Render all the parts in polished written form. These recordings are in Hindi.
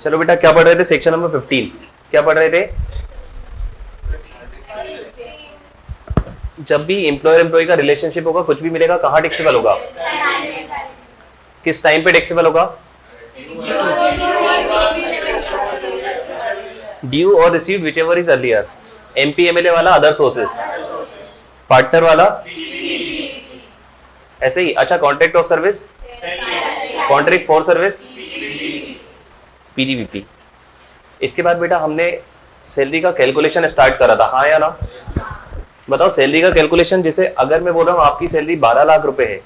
चलो बेटा, क्या पढ़ रहे थे? सेक्शन नंबर 15 क्या पढ़ रहे थे? जब भी एम्प्लॉयर एम्प्लॉय का रिलेशनशिप होगा, कुछ भी मिलेगा, कहाँ टैक्सेबल होगा? किस टाइम पे टैक्सेबल होगा? ड्यू और receive whichever is earlier. MP MLA वाला अदर सोर्सेस, पार्टनर वाला ऐसे ही। अच्छा, contract of service, contract for service, PDVP. इसके बाद बेटा हमने सैलरी का कैलकुलेशन स्टार्ट करा था, हाँ या ना? बताओ, सैलरी का कैलकुलेशन, जैसे अगर मैं बोल रहा हूँ आपकी सैलरी 12 लाख रुपए है,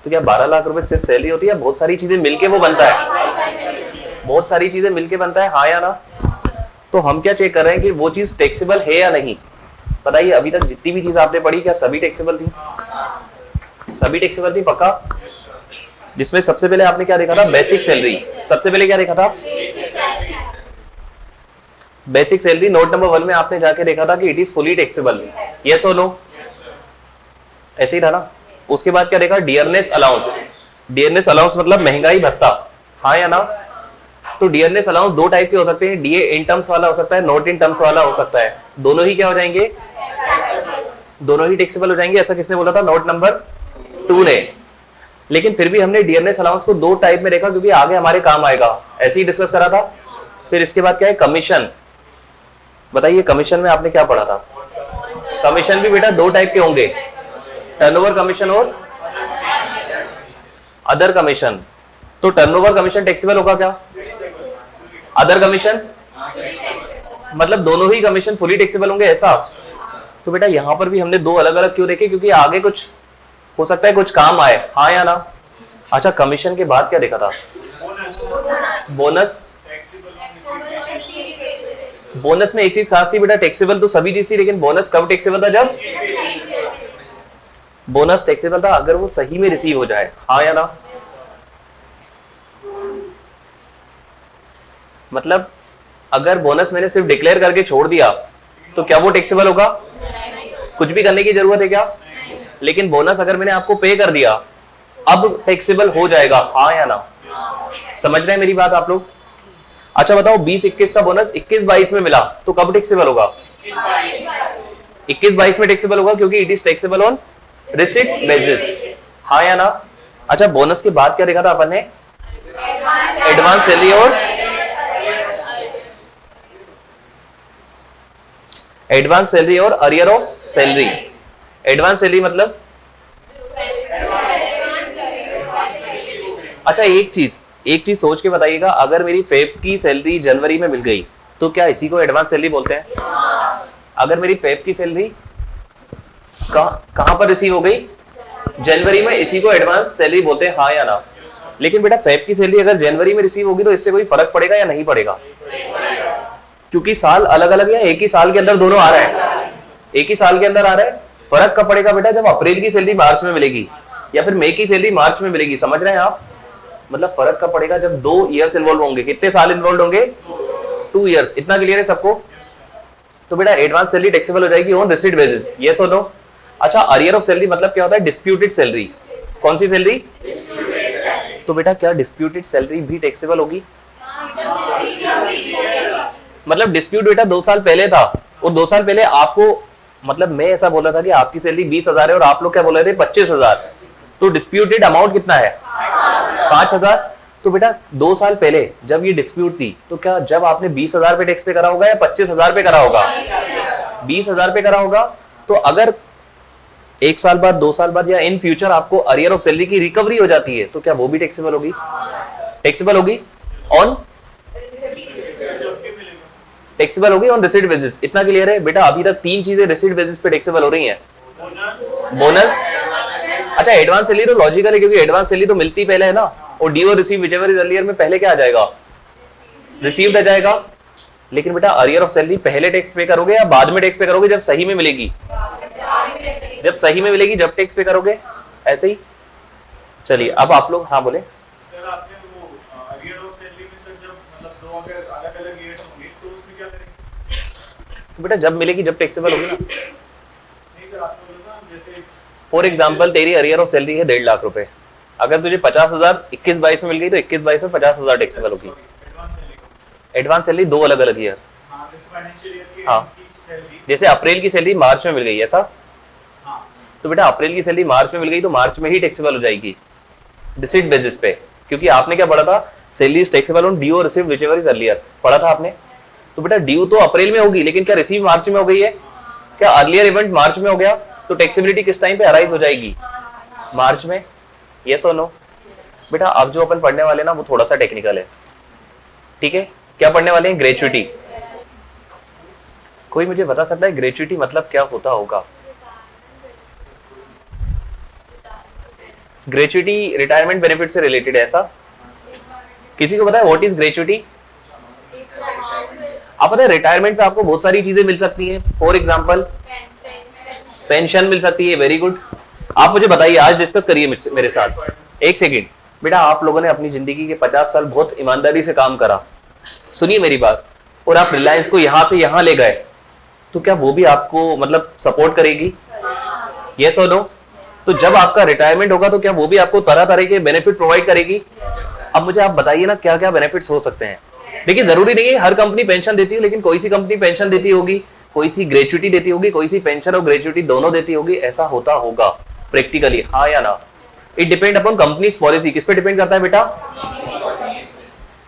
तो क्या 12 लाख रुपए सिर्फ सैलरी होती है या बहुत सारी चीजें मिलके वो बनता है? बहुत सारी चीजें मिलके बनता है, हाँ या ना? तो हम क्या चेक कर रहे हैं कि वो चीज टैक्सेबल है या नहीं। बताइए, अभी तक जितनी भी चीज आपने पढ़ी, क्या सभी टैक्सेबल थी? सभी टैक्सेबल थी, पक्का? जिसमें सबसे पहले आपने क्या देखा था? Basic salary. सबसे पहले क्या देखा था? Basic salary. नोट नंबर 1 में आपने जाके देखा था कि it is fully taxable, yes और नो? ऐसे ही था ना? उसके बाद क्या देखा? Dearness allowance. डियरनेस अलाउंस मतलब महंगाई भत्ता, हाँ या ना? तो डियरनेस अलाउंस दो टाइप के हो सकते हैं, डीए इन टर्म्स वाला हो सकता है, नॉट इन टर्म्स वाला हो सकता है। दोनों ही क्या हो जाएंगे? दोनों ही टैक्सेबल हो जाएंगे। ऐसा किसने बोला था? नोट नंबर 2 ने। लेकिन फिर भी हमने डियरनेस अलाउंस को दो टाइप में देखा क्योंकि आगे हमारे काम आएगा, ऐसे ही डिस्कस करा था। फिर इसके बाद क्या है? कमीशन। बताइए, कमीशन में आपने क्या पढ़ा था? कमीशन भी बेटा दो टाइप के होंगे, टर्नओवर कमीशन और अदर कमीशन। तो टर्नओवर कमीशन टैक्सेबल होगा क्या? अदर कमीशन मतलब दोनों ही कमीशन फुली टैक्सेबल होंगे, ऐसा? तो बेटा यहां पर भी हमने दो अलग अलग क्यों देखे? क्योंकि आगे कुछ हो सकता है कुछ काम आए, हाँ या ना? अच्छा, कमीशन के बाद क्या देखा था? बोनस। बोनस में एक चीज खास थी बेटा, टैक्सेबल तो सभी चीज थी, लेकिन बोनस कब टैक्सेबल था? जब बोनस टैक्सेबल था अगर वो सही में रिसीव हो जाए, हाँ या ना? मतलब अगर बोनस मैंने सिर्फ डिक्लेयर करके छोड़ दिया तो क्या वो टैक्सेबल होगा? कुछ भी करने की जरूरत है क्या? लेकिन बोनस अगर मैंने आपको पे कर दिया, अब टैक्सेबल हो जाएगा, हाँ या ना? समझ रहे हैं मेरी बात आप लोग? अच्छा बताओ, 20-21 का बोनस 21-22 में मिला तो कब टैक्सेबल होगा? 21-22 में टैक्सेबल होगा क्योंकि it is taxable on receipt basis, हाँ या ना? अच्छा, बोनस के बाद क्या देखा था अपन ने? एडवांस सैलरी और एडवांस सैलरी और arrear of salary. Advance salary मतलब, अच्छा एक चीज सोच के बताइएगा, अगर मेरी फेब की सैलरी जनवरी में मिल गई तो क्या इसी को एडवांस सैलरी बोलते हैं? अगर मेरी फेब की सैलरी कहां पर रिसीव हो गई? जनवरी में, इसी को एडवांस सैलरी बोलते हैं, हाँ या ना? लेकिन बेटा फेब की सैलरी अगर जनवरी में रिसीव होगी तो इससे कोई फर्क पड़ेगा या नहीं पड़ेगा? क्योंकि साल अलग अलग है, एक ही साल के अंदर दोनों आ रहा है, एक ही साल के अंदर आ रहा है। फर्क कब पड़ेगा बेटा? जब अप्रैल की सैलरी मार्च में मिलेगी या फिर मई की सैलरी मार्च में मिलेगी, समझ रहे हैं आप? मतलब फर्क कब पड़ेगा? जब 2 इयर्स इन्वॉल्व होंगे। कितने साल इन्वॉल्व होंगे? 2 इयर्स। इतना क्लियर है सबको? तो बेटा एडवांस सैलरी टैक्सेबल हो जाएगी ऑन रिसीट बेसिस, यस और नो? अच्छा, अरियर ऑफ सैलरी मतलब क्या होता है? Disputed salary. कौन सी सैलरी? तो बेटा क्या डिस्प्यूटेड सैलरी भी टैक्सेबल होगी? मतलब डिस्प्यूट बेटा 2 साल पहले था और 2 साल पहले आपको, मतलब मैं ऐसा बोला था कि आपकी सैलरी 20,000 है और आप लोग क्या बोल रहे थे? 25,000। तो डिस्प्यूटेड अमाउंट कितना है? 5,000। तो बेटा 2 साल पहले जब ये डिस्प्यूट थी तो क्या जब आपने 20,000 पे टैक्स पे करा होगा या 25,000 पे करा होगा? 20,000 पे करा होगा। तो अगर 1 साल बाद, 2 साल बाद या इन फ्यूचर आपको अरियर ऑफ सैलरी की रिकवरी हो जाती है तो क्या वो भी टैक्सेबल होगी? टैक्सेबल होगी ऑन, टैक्सेबल होगी ऑन रिसीट बेसिस। इतना क्लियर है बेटा? अभी तक 3 चीजें रिसीट बेसिस पे टैक्सेबल हो रही हैं। बोनस। अच्छा, एडवांस सैलरी तो लॉजिकल है क्योंकि एडवांस सैलरी तो मिलती पहले है ना, और ड्यू और रिसीव व्हिचएवर इज अर्लियर में पहले क्या आ जाएगा? रिसीव्ड आ जाएगा। लेकिन बेटा अरियर ऑफ सैलरी पहले टैक्स पे करोगे या बाद में टैक्स पे करोगे? जब सही में मिलेगी, जब सही में मिलेगी जब टैक्स पे करोगे, ऐसे ही। चलिए अब आप लोग, हाँ बोले। सर आपने वो अरियर ऑफ सैलरी में सर जब मतलब 2 अगर अलग-अलग ईयर्स होंगे तो उसमें क्या करेंगे? तो बेटा जब मिलेगी जब टैक्सेबल होगी ना। नहीं सर, आपने बोला ना जैसे फॉर एग्जांपल तेरी अरियर ऑफ सैलरी है 1.5 लाख रुपए, अगर तुझे 50,000 21-22 में मिल गई तो 21-22 में 50,000 टैक्सेबल होगी। एडवांस सैलरी 2 अलग अलग ईयर। हाँ, जैसे फाइनेंशियल ईयर की हाँ। सैलरी। जैसे अप्रैल की सैलरी मार्च में मिल गई ऐसा, हाँ, तो बेटा अप्रैल की सैलरी मार्च में मिल गई तो मार्च में ही टैक्सेबल हो जाएगी रिसीट बेसिस पे, क्योंकि आपने क्या पढ़ा था, salary is taxable on due और रिसीव्ड व्हिचएवर इज अर्लियर, पढ़ा था आपने। तो बेटा ड्यू तो अप्रैल में होगी, लेकिन क्या रिसीव मार्च में हो गई है? क्या अर्लियर इवेंट मार्च में हो गया, तो टैक्सेबिलिटी किस टाइम पे अराइज हो जाएगी? मार्च में। यस और नो? बेटा अब जो अपन पढ़ने वाले ना वो थोड़ा सा टेक्निकल है, ठीक है। क्या पढ़ने वाले हैं? ग्रेच्युटी। कोई मुझे बता सकता है ग्रेच्युटी मतलब क्या होता होगा? ग्रेच्युटी रिटायरमेंट बेनिफिट से रिलेटेड है ऐसा? किसी को पता है व्हाट इज ग्रेच्युटी? आप पता है रिटायरमेंट पे आपको बहुत सारी चीजें मिल सकती हैं, फॉर एग्जांपल पेंशन मिल सकती है। Very good. आप मुझे बताइए, आज डिस्कस करिए मेरे साथ। एक सेकेंड बेटा, आप लोगों ने अपनी जिंदगी के 50 साल बहुत ईमानदारी से काम करा, सुनिए मेरी बात, और आप रिलायंस को यहां से यहां ले गए, तो क्या वो भी आपको मतलब सपोर्ट करेगी? यस और नो? तो जब आपका रिटायरमेंट होगा तो क्या वो भी आपको तरह तरह के बेनिफिट प्रोवाइड करेगी? अब मुझे आप बताइए ना क्या क्या बेनिफिट्स हो सकते हैं। देखिए जरूरी नहीं है हर कंपनी पेंशन देती है, लेकिन कोई सी कंपनी पेंशन देती होगी, कोई सी ग्रेच्युटी देती होगी, कोई सी पेंशन और ग्रेच्युटी दोनों देती होगी, ऐसा होता होगा प्रैक्टिकली, हाँ या ना? It depend upon companies policy. किस पे डिपेंड करता है बेटा?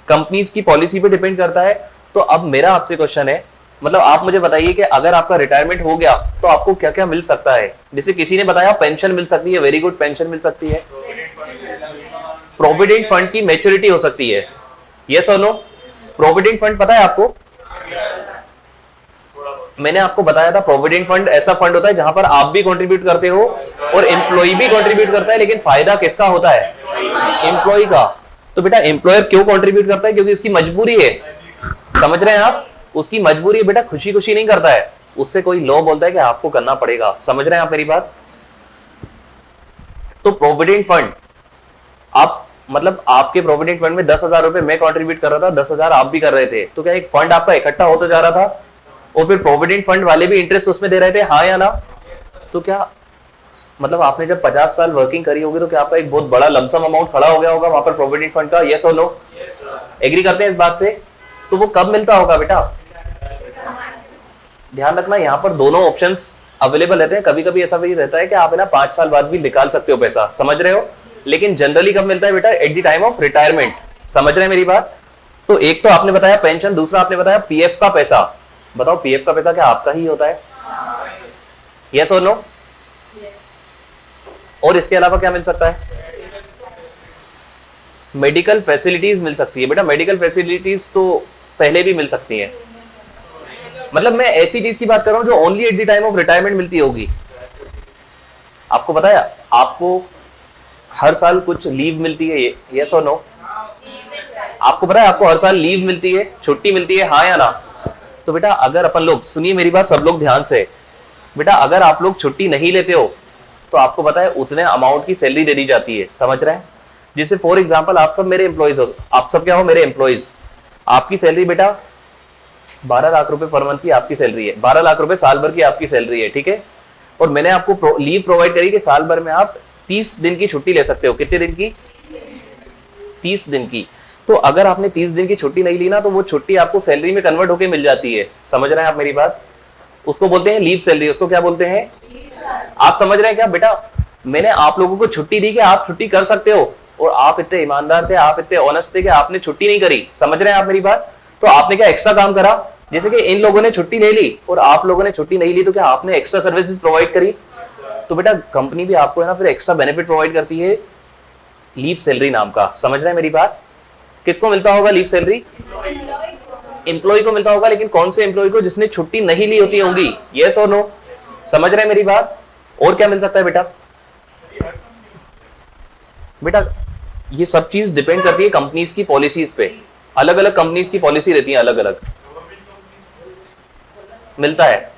कंपनीज की पॉलिसी पे डिपेंड करता है। तो अब मेरा आपसे क्वेश्चन है, मतलब आप मुझे बताइए कि अगर आपका रिटायरमेंट हो गया तो आपको क्या क्या मिल सकता है? जैसे किसी ने बताया पेंशन मिल सकती है, वेरी गुड, पेंशन मिल सकती है। प्रोविडेंट फंड की मैच्योरिटी हो सकती है। यस और नो? प्रोविडेंट फंड पता है आपको? मैंने आपको बताया था प्रोविडेंट फंड ऐसा फंड होता है जहां पर आप भी कंट्रीब्यूट करते हो और एम्प्लॉय भी कंट्रीब्यूट करता है, लेकिन फायदा किसका होता है? एम्प्लॉय का। तो बेटा एम्प्लॉयर क्यों कंट्रीब्यूट करता है? क्योंकि उसकी मजबूरी है। समझ रहे हैं आप? उसकी मजबूरी है बेटा, खुशी खुशी नहीं करता है, उससे कोई लॉ बोलता है कि आपको करना पड़ेगा। समझ रहे हैं आप मेरी बात? तो प्रोविडेंट फंड, आप मतलब आपके प्रोविडेंट फंड में 10,000 रुपए मैं कंट्रीब्यूट कर रहा था, 10,000 आप भी कर रहे थे, तो क्या एक फंड आपका इकट्ठा होता जा रहा था और फिर प्रोविडेंट फंड वाले भी इंटरेस्ट उसमें दे रहे थे, हाँ या ना? तो क्या मतलब आपने जब 50 साल वर्किंग करी होगी तो क्या आपका एक बहुत बड़ा लमसम अमाउंट खड़ा हो गया होगा वहां पर प्रोविडेंट फंड का? यस और नो? एग्री करते हैं इस बात से? तो वो कब मिलता होगा बेटा? ध्यान रखना यहाँ पर दोनों ऑप्शंस अवेलेबल रहते हैं। कभी कभी ऐसा भी रहता है कि आप है ना 5 साल बाद भी निकाल सकते हो पैसा, समझ रहे हो? लेकिन जनरली कब मिलता है बेटा? At the time of retirement. समझ रहे हैं मेरी बात? तो एक तो आपने बताया पेंशन, दूसरा आपने बताया पीएफ का पैसा। बताओ पीएफ का पैसा क्या आपका ही होता है? यस और नो? और इसके अलावा क्या मिल सकता है? मेडिकल फैसिलिटीज मिल सकती है बेटा। मेडिकल फैसिलिटीज तो पहले भी मिल सकती है, मतलब मैं ऐसी चीज की बात कर रहा हूं जो only eight the time of retirement मिलती होगी। आपको पता है आपको हर साल कुछ लीव मिलती है, यस और नो? आपको पता है आपको हर साल लीव मिलती है, छुट्टी मिलती है, हाँ या ना? तो बेटा अगर अपन लोग, सुनिए मेरी बात सब लोग ध्यान से, बेटा अगर आप लोग छुट्टी नहीं लेते हो तो आपको पता है उतने अमाउंट की सैलरी दे दी जाती है। समझ रहे हैं? जैसे फॉर एग्जांपल आप सब मेरे एम्प्लॉइज हो, आप सब क्या हो? मेरे एम्प्लॉइज। आपकी सैलरी बेटा 12 लाख रुपए पर मंथ की आपकी सैलरी है, 12 लाख रुपए साल भर की आपकी सैलरी है, ठीक है? और मैंने आपको लीव प्रोवाइड करी कि साल भर में आप 30 दिन की छुट्टी ले सकते हो। कितने दिन की? 30 दिन की। तो अगर आपने 30 दिन की छुट्टी नहीं ली ना तो वो छुट्टी आपको सैलरी में कन्वर्ट होकर मिल जाती है। समझ रहे हैं आप मेरी बात? उसको बोलते हैं लीव सैलरी। उसको क्या बोलते हैं? आप समझ रहे हैं क्या बेटा? मैंने आप लोगों को छुट्टी दी कि आप छुट्टी कर सकते हो, और आप इतने ईमानदार थे, आप इतने ऑनेस्ट थे कि आपने छुट्टी नहीं करी। समझ रहे हैं आप मेरी बात? तो आपने क्या एक्स्ट्रा काम करा? जैसे कि इन लोगों ने छुट्टी ले ली और आप लोगों ने छुट्टी नहीं ली, तो क्या आपने एक्स्ट्रा सर्विसेज प्रोवाइड करी? तो बेटा कंपनी भी आपको है ना फिर एक्स्ट्रा बेनिफिट प्रोवाइड करती है लीव सैलरी नाम का। समझ रहे हैं मेरी बात? किसको मिलता होगा लीव सैलरी? एम्प्लॉय को मिलता होगा, लेकिन कौन से एम्प्लॉय को? जिसने छुट्टी नहीं ली होती होगी। यस और नो? समझ रहे हैं मेरी बात? और क्या मिल सकता है बेटा? बेटा ये सब चीज डिपेंड करती है कंपनीज की पॉलिसीज पे। अलग अलग कंपनीज की पॉलिसी रहती है, अलग अलग मिलता है।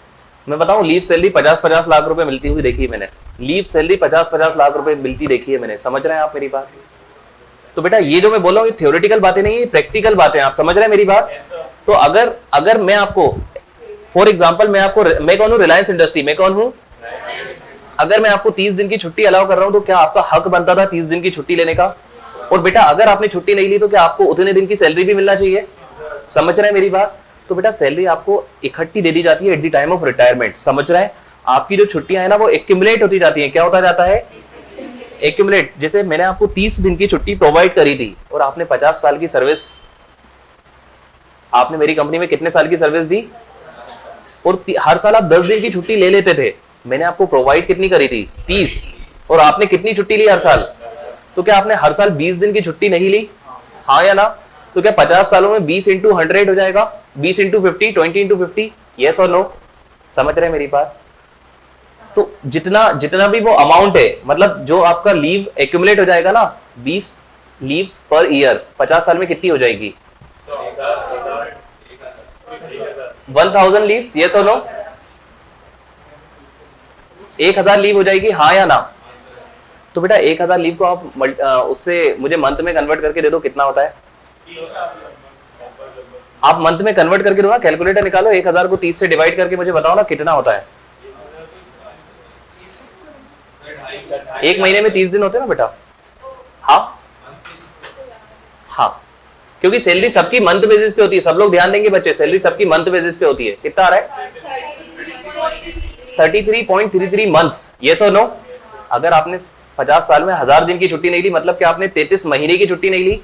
मैं बताऊं लीव सैलरी 50-50 लाख रुपए मिलती हुई देखी है मैंने। लीव सैलरी 50-50 लाख रुपए मिलती देखी है मैंने। समझ रहे हैं आप मेरी बात? तो बेटा ये जो मैं बोल रहा हूँ ये थ्योरेटिकल बातें नहीं है, प्रैक्टिकल बातें। आप समझ रहे हैं मेरी बात? तो अगर मैं आपको फॉर एग्जाम्पल मैं कौन हूँ? रिलायंस इंडस्ट्री। मैं कौन हूँ? अगर मैं आपको 30 दिन की छुट्टी अलाउ कर रहा हूं तो क्या आपका हक बनता था 30 दिन की छुट्टी लेने का? और बेटा अगर आपने छुट्टी नहीं ली तो क्या आपको उतने दिन की सैलरी भी मिलना चाहिए? समझ रहे हैं मेरी बात? तो बेटा सैलरी आपको इकट्ठी दे दी जाती है at the time of retirement, समझ रहे हैं? आपकी जो छुट्टियां है ना वो एक्यूमुलेट होती जाती हैं। क्या होता जाता है? एक्यूमुलेट। जैसे मैंने आपको 30 दिन की छुट्टी प्रोवाइड करी थी और आपने 50 साल की सर्विस, आपने मेरी कंपनी में कितने साल की सर्विस दी और हर साल आप 10 दिन की छुट्टी ले लेते थे। मैंने आपको प्रोवाइड कितनी करी थी? 30। और आपने कितनी छुट्टी ली हर साल? तो क्या आपने हर साल 20 दिन की छुट्टी नहीं ली? हाँ या ना? तो क्या 50 सालों में 20 इंटू 100 हो जाएगा? 20 इंटू 50, 20 इंटू 50, यस और नो? समझ रहे हैं मेरी बात? तो जितना भी वो अमाउंट है, मतलब जो आपका लीव एक्यूमुलेट हो जाएगा ना, 20 लीव्स पर ईयर, 50 साल में कितनी हो जाएगी? 1000 लीव्स, यस और नो? 1000 लीव हो जाएगी, हाँ या ना? तो बेटा 1000 लीव को आप उससे मुझे मंथ में कन्वर्ट करके दे दो, कितना होता है? आप मंथ में कन्वर्ट करके दो ना, कैलकुलेटर निकालो, 1000 को 30 से डिवाइड करके मुझे बताओ ना कितना होता है। एक महीने में 30 दिन होते हैं ना बेटा? हाँ हाँ, क्योंकि सैलरी सबकी मंथ बेसिस पे होती है। सब लोग ध्यान देंगे बच्चे, सैलरी सबकी मंथ बेसिस पे होती है। कितना आ रहा है? 33.33 मंथ्स, यस और नो? अगर आपने 50 साल में 1000 दिन की छुट्टी नहीं ली, मतलब कि आपने 33 महीने की छुट्टी नहीं ली,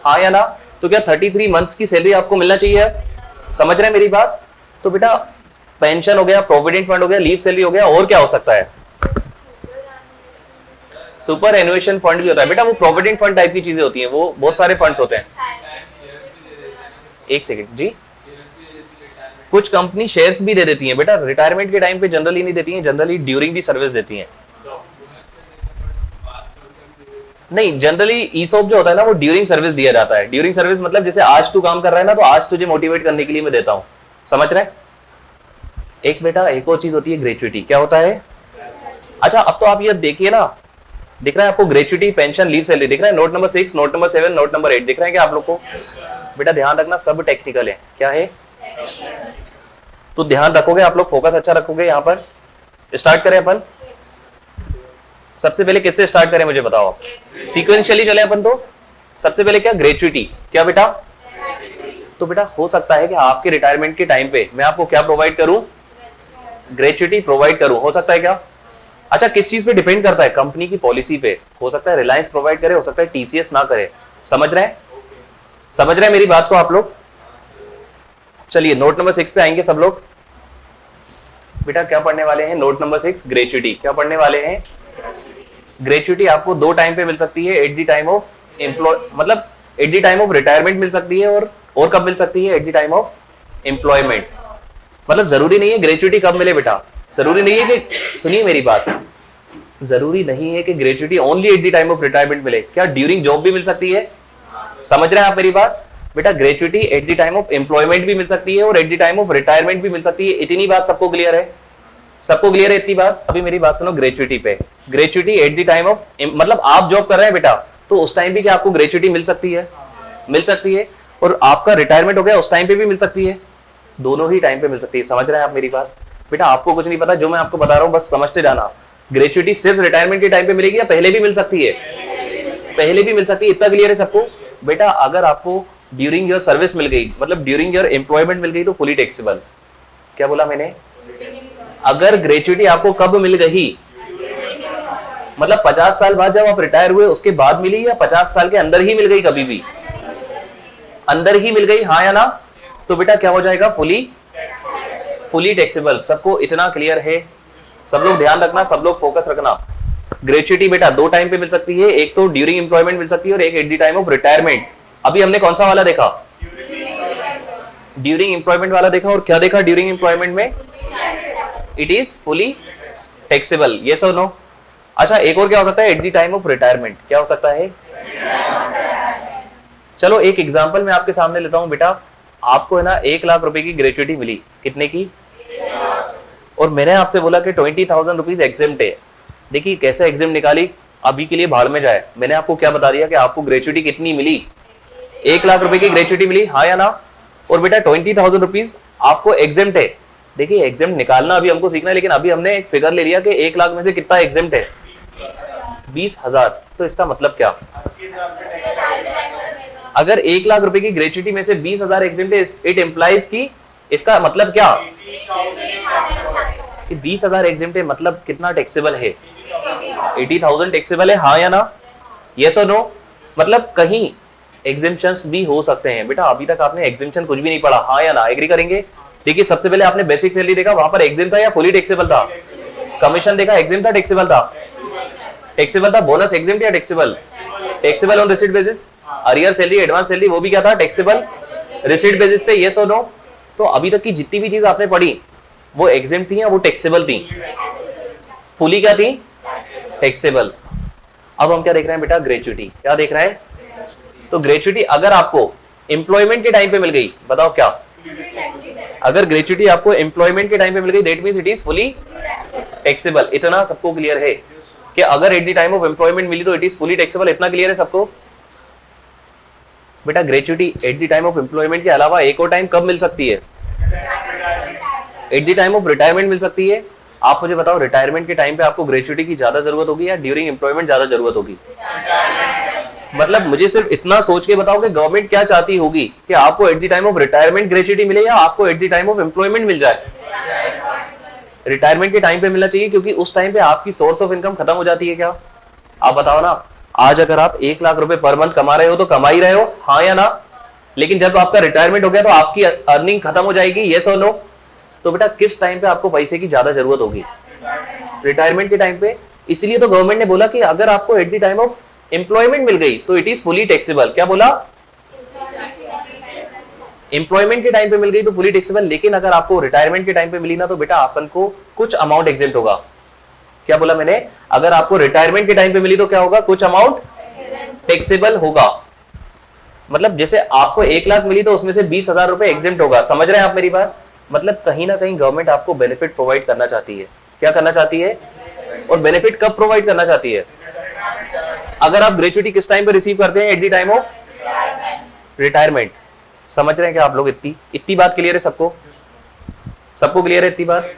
हाँ या ना? तो क्या 33 मंथ्स की सैलरी आपको मिलना चाहिए? समझ रहे हैं मेरी बात? तो बेटा पेंशन हो गया, प्रोविडेंट फंड हो गया, लीव सैलरी हो गया, और क्या हो सकता है? सुपर एनुएशन फंड भी होता है बेटा। वो प्रोविडेंट फंड टाइप की चीजें होती हैं, वो बहुत सारे फंड्स होते हैं। एक सेकंड जी, कुछ कंपनी शेयर्स भी दे देती हैं बेटा, रिटायरमेंट के टाइम पे जनरली नहीं देती हैं, जनरली ड्यूरिंग दी सर्विस देती हैं। नहीं, जनरली ईसॉप जो होता है ना वो ड्यूरिंग सर्विस दिया जाता है। ड्यूरिंग सर्विस मतलब जैसे आज तू काम कर रहा है ना, तो आज तुझे मोटिवेट करने के लिए मैं देता हूं, समझ रहे हैं? एक बेटा एक और चीज होती है ग्रेच्युटी। क्या होता है? अच्छा, अब तो आप ये देखिए ना, दिख रहा है आपको ग्रेच्युटी, पेंशन, लीव सैलरी दिख रहा है? Note number 6, note number 7, note number 8 दिख रहा है क्या आप लोग को? बेटा ध्यान रखना, सब टेक्निकल है। क्या है? तो ध्यान रखोगे आप लोग, फोकस अच्छा रखोगे। यहाँ पर स्टार्ट करें अपन। सबसे पहले किससे स्टार्ट करें मुझे बताओ आप? सीक्वेंशियली चले अपन। तो सबसे पहले क्या? ग्रेच्युटी। क्या बेटा? तो बेटा हो सकता है कि आपके रिटायरमेंट के टाइम पे मैं आपको क्या प्रोवाइड करूं? ग्रेच्युटी प्रोवाइड करूं। हो सकता है क्या? अच्छा, किस चीज पे डिपेंड करता है? कंपनी की पॉलिसी पे। हो सकता है रिलायंस प्रोवाइड करे, हो सकता है टीसीएस ना करे। समझ रहे हैं? समझ रहे हैं मेरी बात को आप लोग? चलिए नोट नंबर 6 पे आएंगे सब लोग। बेटा क्या पढ़ने वाले हैं? Note number 6 gratuity. क्या पढ़ने वाले हैं? ग्रेच्युटी आपको दो टाइम पे मिल सकती है, at the time of employ, मतलब at the time of retirement मिल सकती है, और कब मिल सकती है? At the time of employment. मतलब जरूरी नहीं है ग्रेच्युटी कब मिले बेटा, जरूरी नहीं है कि, सुनिए मेरी बात, जरूरी नहीं है कि gratuity only eight the time of retirement मिले। क्या ड्यूरिंग जॉब भी मिल सकती है? समझ रहे हैं आप मेरी बात? बेटा gratuity at the time of employment भी मिल सकती है और at the time of retirement भी मिल सकती है। इतनी बात सबको क्लियर है? सबको क्लियर है इतनी बात? अभी मेरी बात सुनो ग्रेच्युटी पे। Gratuity at the time of, मतलब आप जॉब कर रहे हैं बेटा, तो उस टाइम भी क्या आपको ग्रेच्युटी मिल सकती है? मिल सकती है। और आपका रिटायरमेंट हो गया उस टाइम पे भी मिल सकती है, दोनों ही टाइम पे मिल सकती है। समझ रहे हैं आप मेरी बात? बेटा आपको कुछ नहीं पता, जो मैं आपको बता रहा हूं बस समझते जाना। ग्रेच्युटी सिर्फ रिटायरमेंट के टाइम पे मिलेगी या पहले भी मिल सकती है? पहले भी मिल सकती है। इतना क्लियर है सबको? बेटा अगर आपको ड्यूरिंग योर सर्विस मिल गई, मतलब ड्यूरिंग योर एम्प्लॉयमेंट मिल गई, तो फुली टैक्सेबल। क्या बोला मैंने? अगर ग्रेच्युटी आपको कब मिल गई, मतलब 50 साल बाद जब आप रिटायर हुए उसके बाद मिली, या 50 साल के अंदर ही मिल गई? कभी भी अंदर ही मिल गई, हाँ या ना? तो बेटा क्या हो जाएगा? Fully taxable. सबको इतना क्लियर है? सब लोग ध्यान रखना, सब लोग फोकस रखना। ग्रेच्युटी बेटा दो टाइम पे मिल सकती है, एक तो ड्यूरिंग एम्प्लॉयमेंट मिल सकती है और एक eight the time of retirement. अभी हमने कौन सा वाला देखा? ड्यूरिंग एम्प्लॉयमेंट वाला देखा। और क्या देखा ड्यूरिंग एम्प्लॉयमेंट में? It is fully taxable. Yes और नो? अच्छा एक और क्या हो सकता है? At the time of retirement. क्या हो सकता है? चलो एक एग्जांपल मैं आपके सामने लेता हूं। बेटा आपको है ना 1 लाख रुपए की ग्रेच्युटी मिली। कितने की? और मैंने आपसे बोला कि 20,000 रुपीज एग्जेम्प्ट है। देखिए कैसे एग्जेम्प्ट निकाली, अभी के लिए भाड़ में जाए। मैंने आपको क्या बता दिया कि आपको ग्रेच्युटी कितनी मिली? 1 लाख रुपए की ग्रेच्युटी मिली, हाँ या ना? और बेटा 20,000 रुपीज आपको एग्जेम्प्ट है। देखिए एग्जेम्प्ट निकालना अभी हमको सीखना है, लेकिन अभी हमने एक फिगर ले लिया कि 1 लाख में से कितना एग्जेम्प्ट है? 20,000। तो इसका मतलब क्या? अगर 1 लाख रुपए की ग्रेच्युटी में से 20,000 एग्जेम्प्ट है, इट एम्प्लाइज की इसका मतलब क्या कि 20,000 एग्जेम्प्ट है, मतलब कितना टैक्सेबल है? 80,000 टैक्सेबल है, हाँ या ना? यस और नो? मतलब कहीं एग्जेम्पशंस भी हो सकते हैं। बेटा अभी तक आपने एग्जेम्पशन कुछ भी नहीं पढ़ा, हाँ या ना? एग्री करेंगे? देखिए सबसे पहले आपने बेसिक सैलरी देखा, वहां पर एग्जेम था या फुली टैक्सेबल था? कमीशन देखा, एग्जेम था टैक्सेबल था? टैक्सेबल था। बोनस एग्जेम या taxable? Taxable on receipt basis. Arrear salary, advance salary, वो भी क्या था? टैक्सेबल रिसीट बेसिस पे। यस और नो? तो अभी तक की जितनी भी चीज आपने पढ़ी वो एग्जेम थी या वो टैक्सेबल थी? फुली क्या थी? टैक्सेबल। अब हम क्या देख रहे हैं बेटा? ग्रेच्युटी। क्या देख रहे हैं? तो ग्रेच्युटी अगर आपको एम्प्लॉयमेंट के टाइम पे मिल गई, बताओ क्या? अगर ग्रेच्युटी आपको एम्प्लॉयमेंट के टाइम पे मिल गई, that means it is fully taxable. इतना सबको क्लियर है कि अगर at the time of employment मिली तो इट इज फुली टैक्सेबल? इतना क्लियर है सबको? बेटा gratuity at the time of employment के अलावा एक और टाइम कब मिल सकती है? At the time of retirement मिल सकती है। आप मुझे बताओ, रिटायरमेंट के टाइम पे आपको ग्रेच्युटी की ज्यादा जरूरत होगी या ड्यूरिंग एम्प्लॉयमेंट ज्यादा जरूरत होगी? मतलब मुझे सिर्फ इतना सोच के बताओ कि गवर्नमेंट क्या चाहती होगी कि आपको at the time of retirement gratuity मिले या आपको at the time of employment मिल जाए? रिटायरमेंट के टाइम पे मिलना चाहिए, क्योंकि उस टाइम पे आपकी सोर्स ऑफ इनकम खत्म हो जाती है। क्या आप बताओ ना? आज अगर आप 1 लाख रुपए पर मंथ कमा रहे हो तो कमा ही रहे हो, हाँ या ना? लेकिन जब आपका रिटायरमेंट हो गया तो आपकी अर्निंग खत्म हो जाएगी, यस और नो? तो बेटा किस टाइम पे आपको पैसे की ज्यादा जरूरत होगी? रिटायरमेंट के टाइम पे। इसलिए तो गवर्नमेंट ने बोला कि अगर आपको at the time of employment मिल गई तो इट इज फुली टैक्सेबल। क्या बोला? एम्प्लॉयमेंट के टाइम पे मिल गई तो फुली टैक्सेबल। लेकिन अगर आपको रिटायरमेंट के टाइम पे मिली ना तो बेटा अपन को कुछ अमाउंट एग्जेम्प्ट होगा। क्या बोला मैंने? अगर आपको रिटायरमेंट के टाइम पे मिली तो क्या होगा? कुछ अमाउंट टैक्सेबल होगा। मतलब जैसे आपको 1 लाख मिली तो उसमें से 20,000 रुपए एग्जेम्प्ट होगा। समझ रहे हैं आप मेरी बात? मतलब कहीं ना कहीं गवर्नमेंट आपको बेनिफिट प्रोवाइड करना चाहती है। क्या करना चाहती है? और बेनिफिट कब प्रोवाइड करना चाहती है? अगर आप ग्रेच्युटी किस टाइम पे रिसीव करते हैं? Eight the time of retirement. समझ रहे हैं क्या आप लोग? इतनी बात क्लियर है सबको? सबको क्लियर है इतनी बात?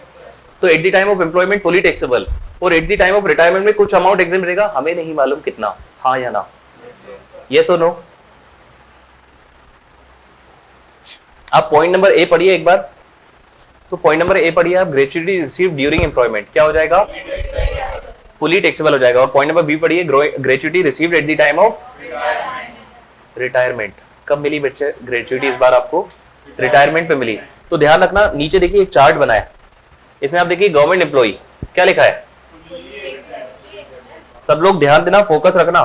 तो at the time of employment fully taxable और at the time of retirement में कुछ अमाउंट एग्जेम्प्ट रहेगा। हमें नहीं मालूम कितना, हाँ या ना? यस और नो? आप पॉइंट नंबर ए पढ़िए एक बार। तो पॉइंट नंबर ए पढ़िए आप, ग्रेच्युटी रिसीव ड्यूरिंग एम्प्लॉयमेंट क्या हो जाएगा? फुली टैक्सेबल हो जाएगा। और पॉइंट नंबर बी पढ़िए, gratuity received eight the time of retirement. कब मिली बच्चे ग्रेच्युटी? इस बार आपको रिटायरमेंट पे मिली। तो ध्यान रखना, नीचे देखिए एक चार्ट बना है, इसमें आप देखिए गवर्नमेंट एम्प्लॉई क्या लिखा है? सब लोग ध्यान देना, फोकस रखना।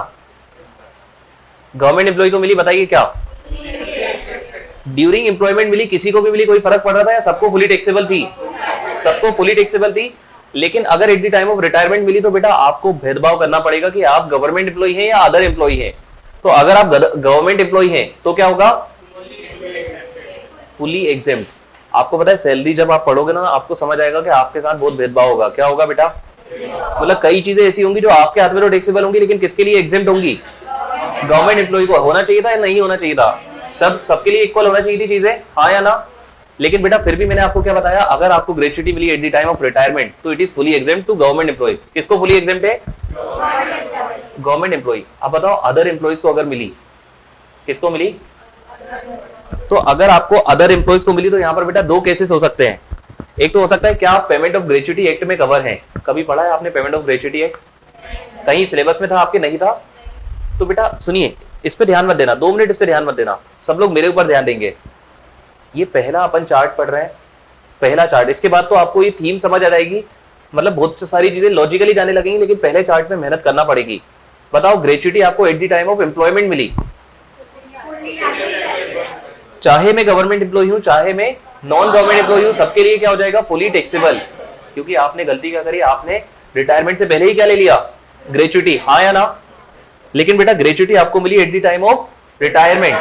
गवर्नमेंट एम्प्लॉई को मिली, बताइए क्या? ड्यूरिंग एम्प्लॉयमेंट मिली, किसी को भी मिली, कोई फर्क पड़ रहा था या सबको फुली टैक्सेबल थी? सबको फुली टैक्सेबल थी। लेकिन अगर at the time of retirement मिली तो बेटा आपको भेदभाव करना पड़ेगा कि आप गवर्नमेंट एम्प्लॉई हैं या अदर एम्प्लॉई हैं। तो अगर आप गवर्नमेंट एम्प्लॉई हैं तो क्या होगा? Fully exempt. आपको पता है सैलरी जब आप पढ़ोगे ना आपको समझ आएगा कि आपके साथ बहुत भेदभाव होगा। क्या होगा बेटा? मतलब कई चीजें ऐसी होंगी जो आपके हाथ में तो टैक्सेबल होंगी लेकिन किसके लिए एग्जेम्प्ट होंगी? गवर्नमेंट एम्प्लॉई को। होना चाहिए था या नहीं होना चाहिए था? सबके लिए इक्वल होना चाहिए थी चीजें, हाँ या ना? लेकिन बेटा फिर भी मैंने आपको क्या बताया, अगर आपको ग्रेच्युटी मिली at the time of retirement तो it is fully exempt to government employees. किसको फुली एग्जेम्प्ट है? Government employee. अब बताओ अदर एम्प्लॉइज को अगर मिली, किसको मिली? तो अगर आपको अदर एम्प्लॉइज को मिली तो यहाँ पर बेटा दो केसेस हो सकते हैं। एक तो हो सकता है क्या आप पेमेंट ऑफ ग्रेच्युटी एक्ट में कवर हैं? कभी पढ़ा है आपने पेमेंट ऑफ ग्रेच्युटी एक्ट? कहीं सिलेबस में था आपके? नहीं था? तो बेटा सुनिए, इस पे ध्यान मत देना, 2 मिनट इस पे ध्यान मत देना, सब लोग मेरे ऊपर ध्यान देंगे। ये पहला अपन चार्ट पढ़ रहे हैं, पहला चार्ट। इसके बाद तो आपको ये थीम समझ आ जाएगी, मतलब बहुत सारी चीजें लॉजिकली जाने लगेंगी, लेकिन पहले चार्ट में मेहनत करना पड़ेगी। बताओ ग्रेच्युटी आपको at the time of employment मिली, चाहे मैं गवर्नमेंट एम्प्लॉय हूं चाहे मैं नॉन गवर्नमेंट एम्प्लॉय हूं, सबके लिए क्या हो जाएगा? Fully taxable. क्योंकि आपने गलती क्या करी, आपने रिटायरमेंट से पहले ही क्या ले लिया? ग्रेच्युटी, हाँ या ना? लेकिन बेटा ग्रेच्युटी आपको मिली at the time of retirement.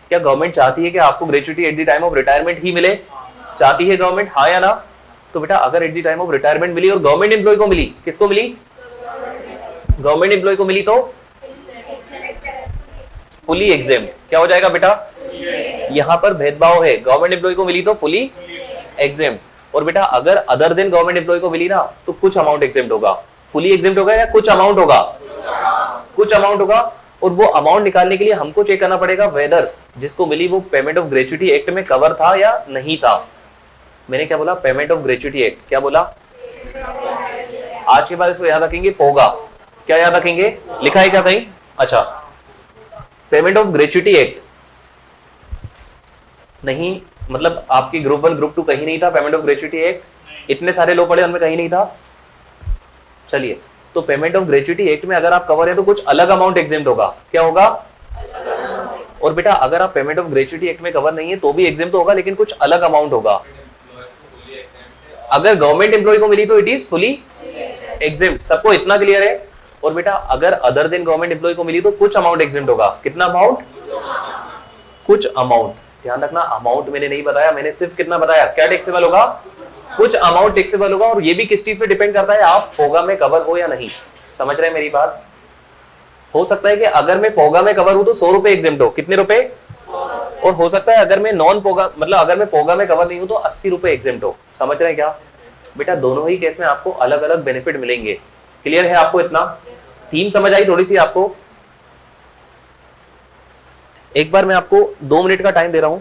क्या गवर्नमेंट चाहती है कि आपको gratuity at the time of retirement ही मिले? चाहती है गवर्नमेंट, हाँ या ना? तो बेटा अगर at the time of retirement मिली और गवर्नमेंट एम्प्लॉय को मिली, किसको मिली? गवर्नमेंट एम्प्लॉय को मिली तो फुली एग्जेम्प्ट। क्या हो जाएगा बेटा? यहां पर भेदभाव है, गवर्नमेंट एम्प्लॉय को मिली तो फुली एग्जेम्प्ट। और बेटा अगर अदर देन गवर्नमेंट एम्प्लॉय को मिली ना तो कुछ अमाउंट एग्जेम्प्ट होगा। फुली एग्जेम्प्ट होगा या कुछ अमाउंट होगा? कुछ अमाउंट होगा। और वो अमाउंट निकालने के लिए हमको चेक करना पड़ेगा वेदर जिसको मिली वो पेमेंट ऑफ ग्रेच्युटी एक्ट में कवर था या नहीं था। मैंने क्या बोला? Payment of gratuity act. क्या बोला? आज के बाद इसको याद रखेंगे, पोगा। क्या याद रखेंगे? लिखा है क्या कहीं? अच्छा, पेमेंट ऑफ ग्रेच्युटी एक्ट नहीं, मतलब आपकी ग्रुप 1 ग्रुप 2 कहीं नहीं था पेमेंट ऑफ ग्रेच्युटी एक्ट? इतने सारे लोग पढ़े, उनमें कहीं नहीं था। चलिए, तो पेमेंट ऑफ ग्रेच्युटी एक्ट में अगर आप कवर है तो कुछ अलग अमाउंट एग्जेम्प्ट होगा। क्या होगा? और बेटा अगर आप पेमेंट ऑफ ग्रेच्युटी एक्ट में कवर नहीं है तो भी एग्जेम्प्ट होगा, लेकिन कुछ अलग अमाउंट होगा। अगर गवर्नमेंट एम्प्लॉय को मिली तो इट इज फुली एग्जेम्प्ट। सबको इतना क्लियर है? और बेटा अगर अदर देन गवर्नमेंट एम्प्लॉय को मिली तो कुछ अमाउंट एग्जेम्प्ट होगा। कितना अमाउंट? कुछ अमाउंट। ध्यान रखना, अमाउंट मैंने नहीं बताया, मैंने सिर्फ कितना बताया? क्या टैक्सेबल होगा? कुछ अमाउंट टैक्सेबल होगा। और ये भी किस चीज पे डिपेंड करता है? आप पोगा में कवर हो या नहीं। समझ रहे हैं मेरी बात? हो सकता है कि अगर मैं पोगा में कवर हूं तो 100 रुपए एग्जेम्प्ट हो। कितने रुपए? और हो सकता है अगर मैं नॉन पोगा, मतलब अगर मैं पोगा में कवर नहीं हूं तो 80 रुपए एग्जेम्प्ट हो। समझ रहे हैं क्या? बेटा दोनों ही केस में आपको अलग अलग बेनिफिट मिलेंगे। क्लियर है आपको? इतना थीम समझ आई थोड़ी सी आपको? एक बार मैं आपको 2 मिनट का टाइम दे रहा हूं,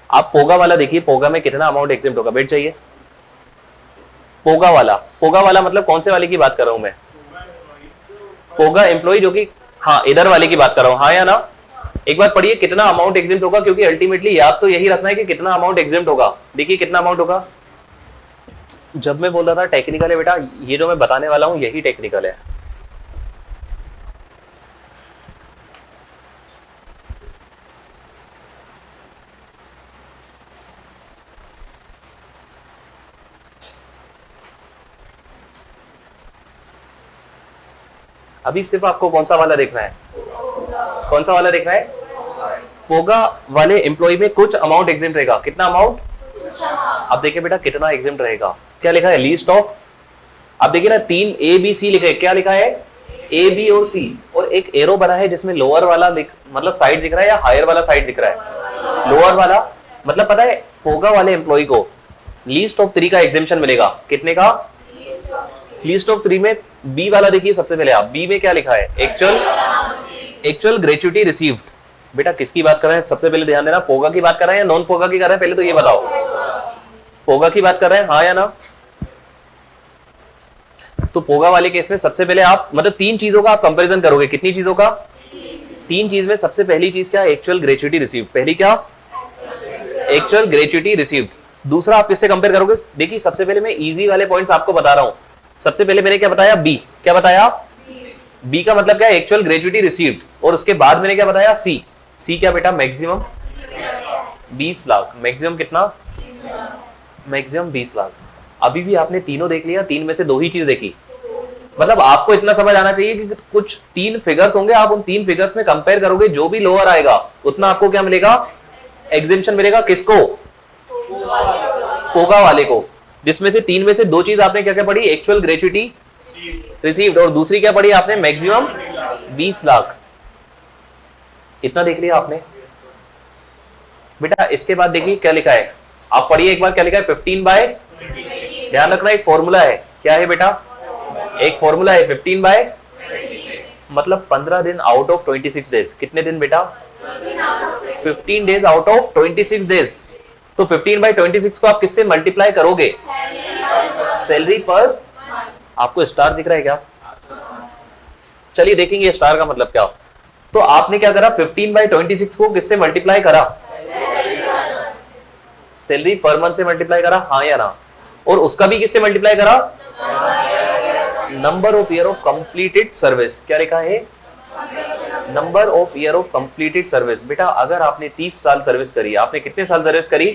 आप पोगा वाला देखिए, पोगा में कितना अमाउंट एग्जेम्प्ट होगा। बैठ जाइए। पोगा वाला, पोगा वाला मतलब कौन से वाले की बात कर रहा हूं मैं? पोगा एम्प्लॉय जो कि, हाँ इधर वाले की बात कर रहा हूं, हाँ या ना? एक बार पढ़िए कितना अमाउंट एग्जेम्प्ट होगा, क्योंकि अल्टीमेटली याद तो यही रखना है कि कितना अमाउंट एग्जेम्प्ट होगा। देखिए कितना अमाउंट होगा। जब मैं बोल रहा था टेक्निकल है बेटा, ये जो मैं बताने वाला हूं यही टेक्निकल है। अभी सिर्फ आपको कौन सा वाला देखना है? कौन सा वाला देखना है? पोगा वाले एम्प्लॉय में कुछ अमाउंट एग्जेम्प्ट रहेगा। कितना अमाउंट? अब देखिए बेटा कितना एग्जेम्प्ट रहेगा। क्या लिखा है? Least of. अब देखिए ना 3 A B C लिखा है। क्या लिखा है? A B और C, और एक एरो बना है जिसमें लोअर वाला मतलब साइड दिख रहा है या हायर वाला साइड दिख रहा है? लोअर वाला। मतलब पता है पोगा वाले एम्प्लॉय को लीस्ट ऑफ 3 का एग्जेम्पशन मिलेगा। कितने का? लीस्ट ऑफ 3 में बी वाला देखिए सबसे पहले आप, बी में क्या लिखा है? Actual gratuity received. बेटा किसकी बात कर रहे हैं? सबसे पहले ध्यान देना, पोगा की बात कर रहे हैं या नॉन पोगा की कर रहे हैं? पहले तो ये बताओ, पोगा की बात कर रहे हैं, हाँ या ना? तो पोगा वाले केस में सबसे पहले आप मतलब 3 चीजों का आप कंपैरिजन करोगे। कितनी चीजों का? 3 चीज में सबसे पहली चीज क्या? Actual gratuity received. पहली क्या? Actual gratuity received. दूसरा आप किससे कंपेयर करोगे? देखिए सबसे पहले मैं इजी वाले पॉइंट्स आपको बता रहा हूं। सबसे पहले मैंने क्या बताया? बी। क्या बताया? बी का मतलब क्या? Actual gratuity received. और उसके बाद मैंने क्या बताया? सी। सी क्या बेटा? मैक्सिमम 20 लाख। मैक्सिमम कितना? मैक्सिमम 20 लाख। अभी भी आपने तीनों देख लिया, 3 में से 2 ही चीज देखी। मतलब आपको इतना समझ आना चाहिए कि कुछ 3 फिगर्स होंगे, आप उन 3 फिगर्स में कंपेयर करोगे, जो भी लोअर आएगा उतना आपको क्या मिलेगा? एग्जेम्पशन मिलेगा। किसको? पोगा वाले को। जिसमें से 3 में से 2 चीज आपने क्या क्या पढ़ी? एक्चुअल ग्रेच्युटी रिसीव्ड, और दूसरी क्या पढ़ी आपने? मैक्सिमम 20 लाख। इतना देख लिया आपने। बेटा इसके बाद देखिए क्या लिखा है, आप पढ़िए एक बार क्या लिखा है? 15/, ध्यान रखना एक फॉर्मूला है। क्या है बेटा? एक फॉर्मूला है 15/, मतलब 15 दिन आउट ऑफ 26 डेज। कितने दिन बेटा? 15 डेज आउट ऑफ 26 डेज। तो 15/26 को आप किससे मल्टीप्लाई करोगे? सैलरी पर। आपको स्टार दिख रहा है क्या? चलिए देखेंगे स्टार का मतलब क्या। तो आपने क्या करा? 15/26 को किससे मल्टीप्लाई करा? सैलरी पर मंथ से मल्टीप्लाई करा, हाँ या ना? और उसका भी किससे मल्टीप्लाई करा? Number of year of completed service. क्या लिखा है? Number of year of completed service. बेटा अगर आपने 30 साल सर्विस करी, आपने कितने साल सर्विस करी,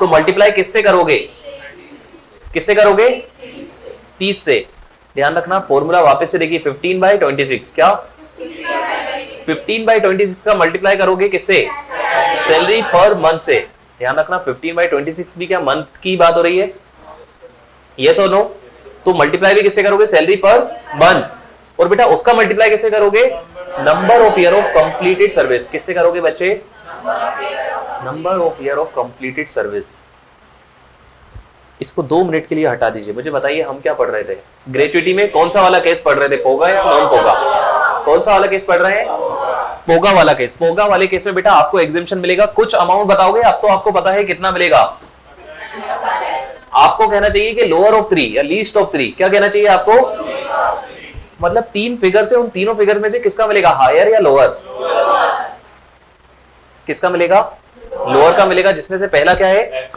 तो मल्टीप्लाई किससे करोगे? किससे करोगे? 30 से। ध्यान रखना फॉर्मूला वापस से देखिए, 15/26। क्या? 15/26 का मल्टीप्लाई करोगे किससे? सैलरी पर मंथ से। ध्यान रखना 15/26 भी क्या मंथ की बात हो रही है? यस और नो? तो मल्टीप्लाई भी किससे करोगे? Salary per month. और बेटा उसका मल्टीप्लाई किससे करोगे? Number of year of completed service. किससे करोगे बच्चे? Number of year of completed service. इसको 2 मिनट के लिए हटा दीजिए। मुझे बताइए हम क्या पढ़ रहे थे? ग्रेच्युटी में कौन सा वाला केस पढ़ रहे थे? पोगा या नॉन पोगा? कौन सा वाला केस पढ़ रहे हैं? पोगा वाला केस, पोगा वाले केस में बेटा आपको एग्जेम्पशन मिलेगा, कुछ अमाउंट बताओगे, अब तो आपको पता है कितना मिलेगा। आपको कहना चाहिए कि लोअर ऑफ 3 या लीस्ट ऑफ 3, क्या कहना चाहिए आपको? मतलब 3 फिगर से उन तीनों फिगर में से किसका मिलेगा, हायर या लोअर? किसका मिलेगा? लोअर का मिलेगा, जिसमें से पहला क्या है?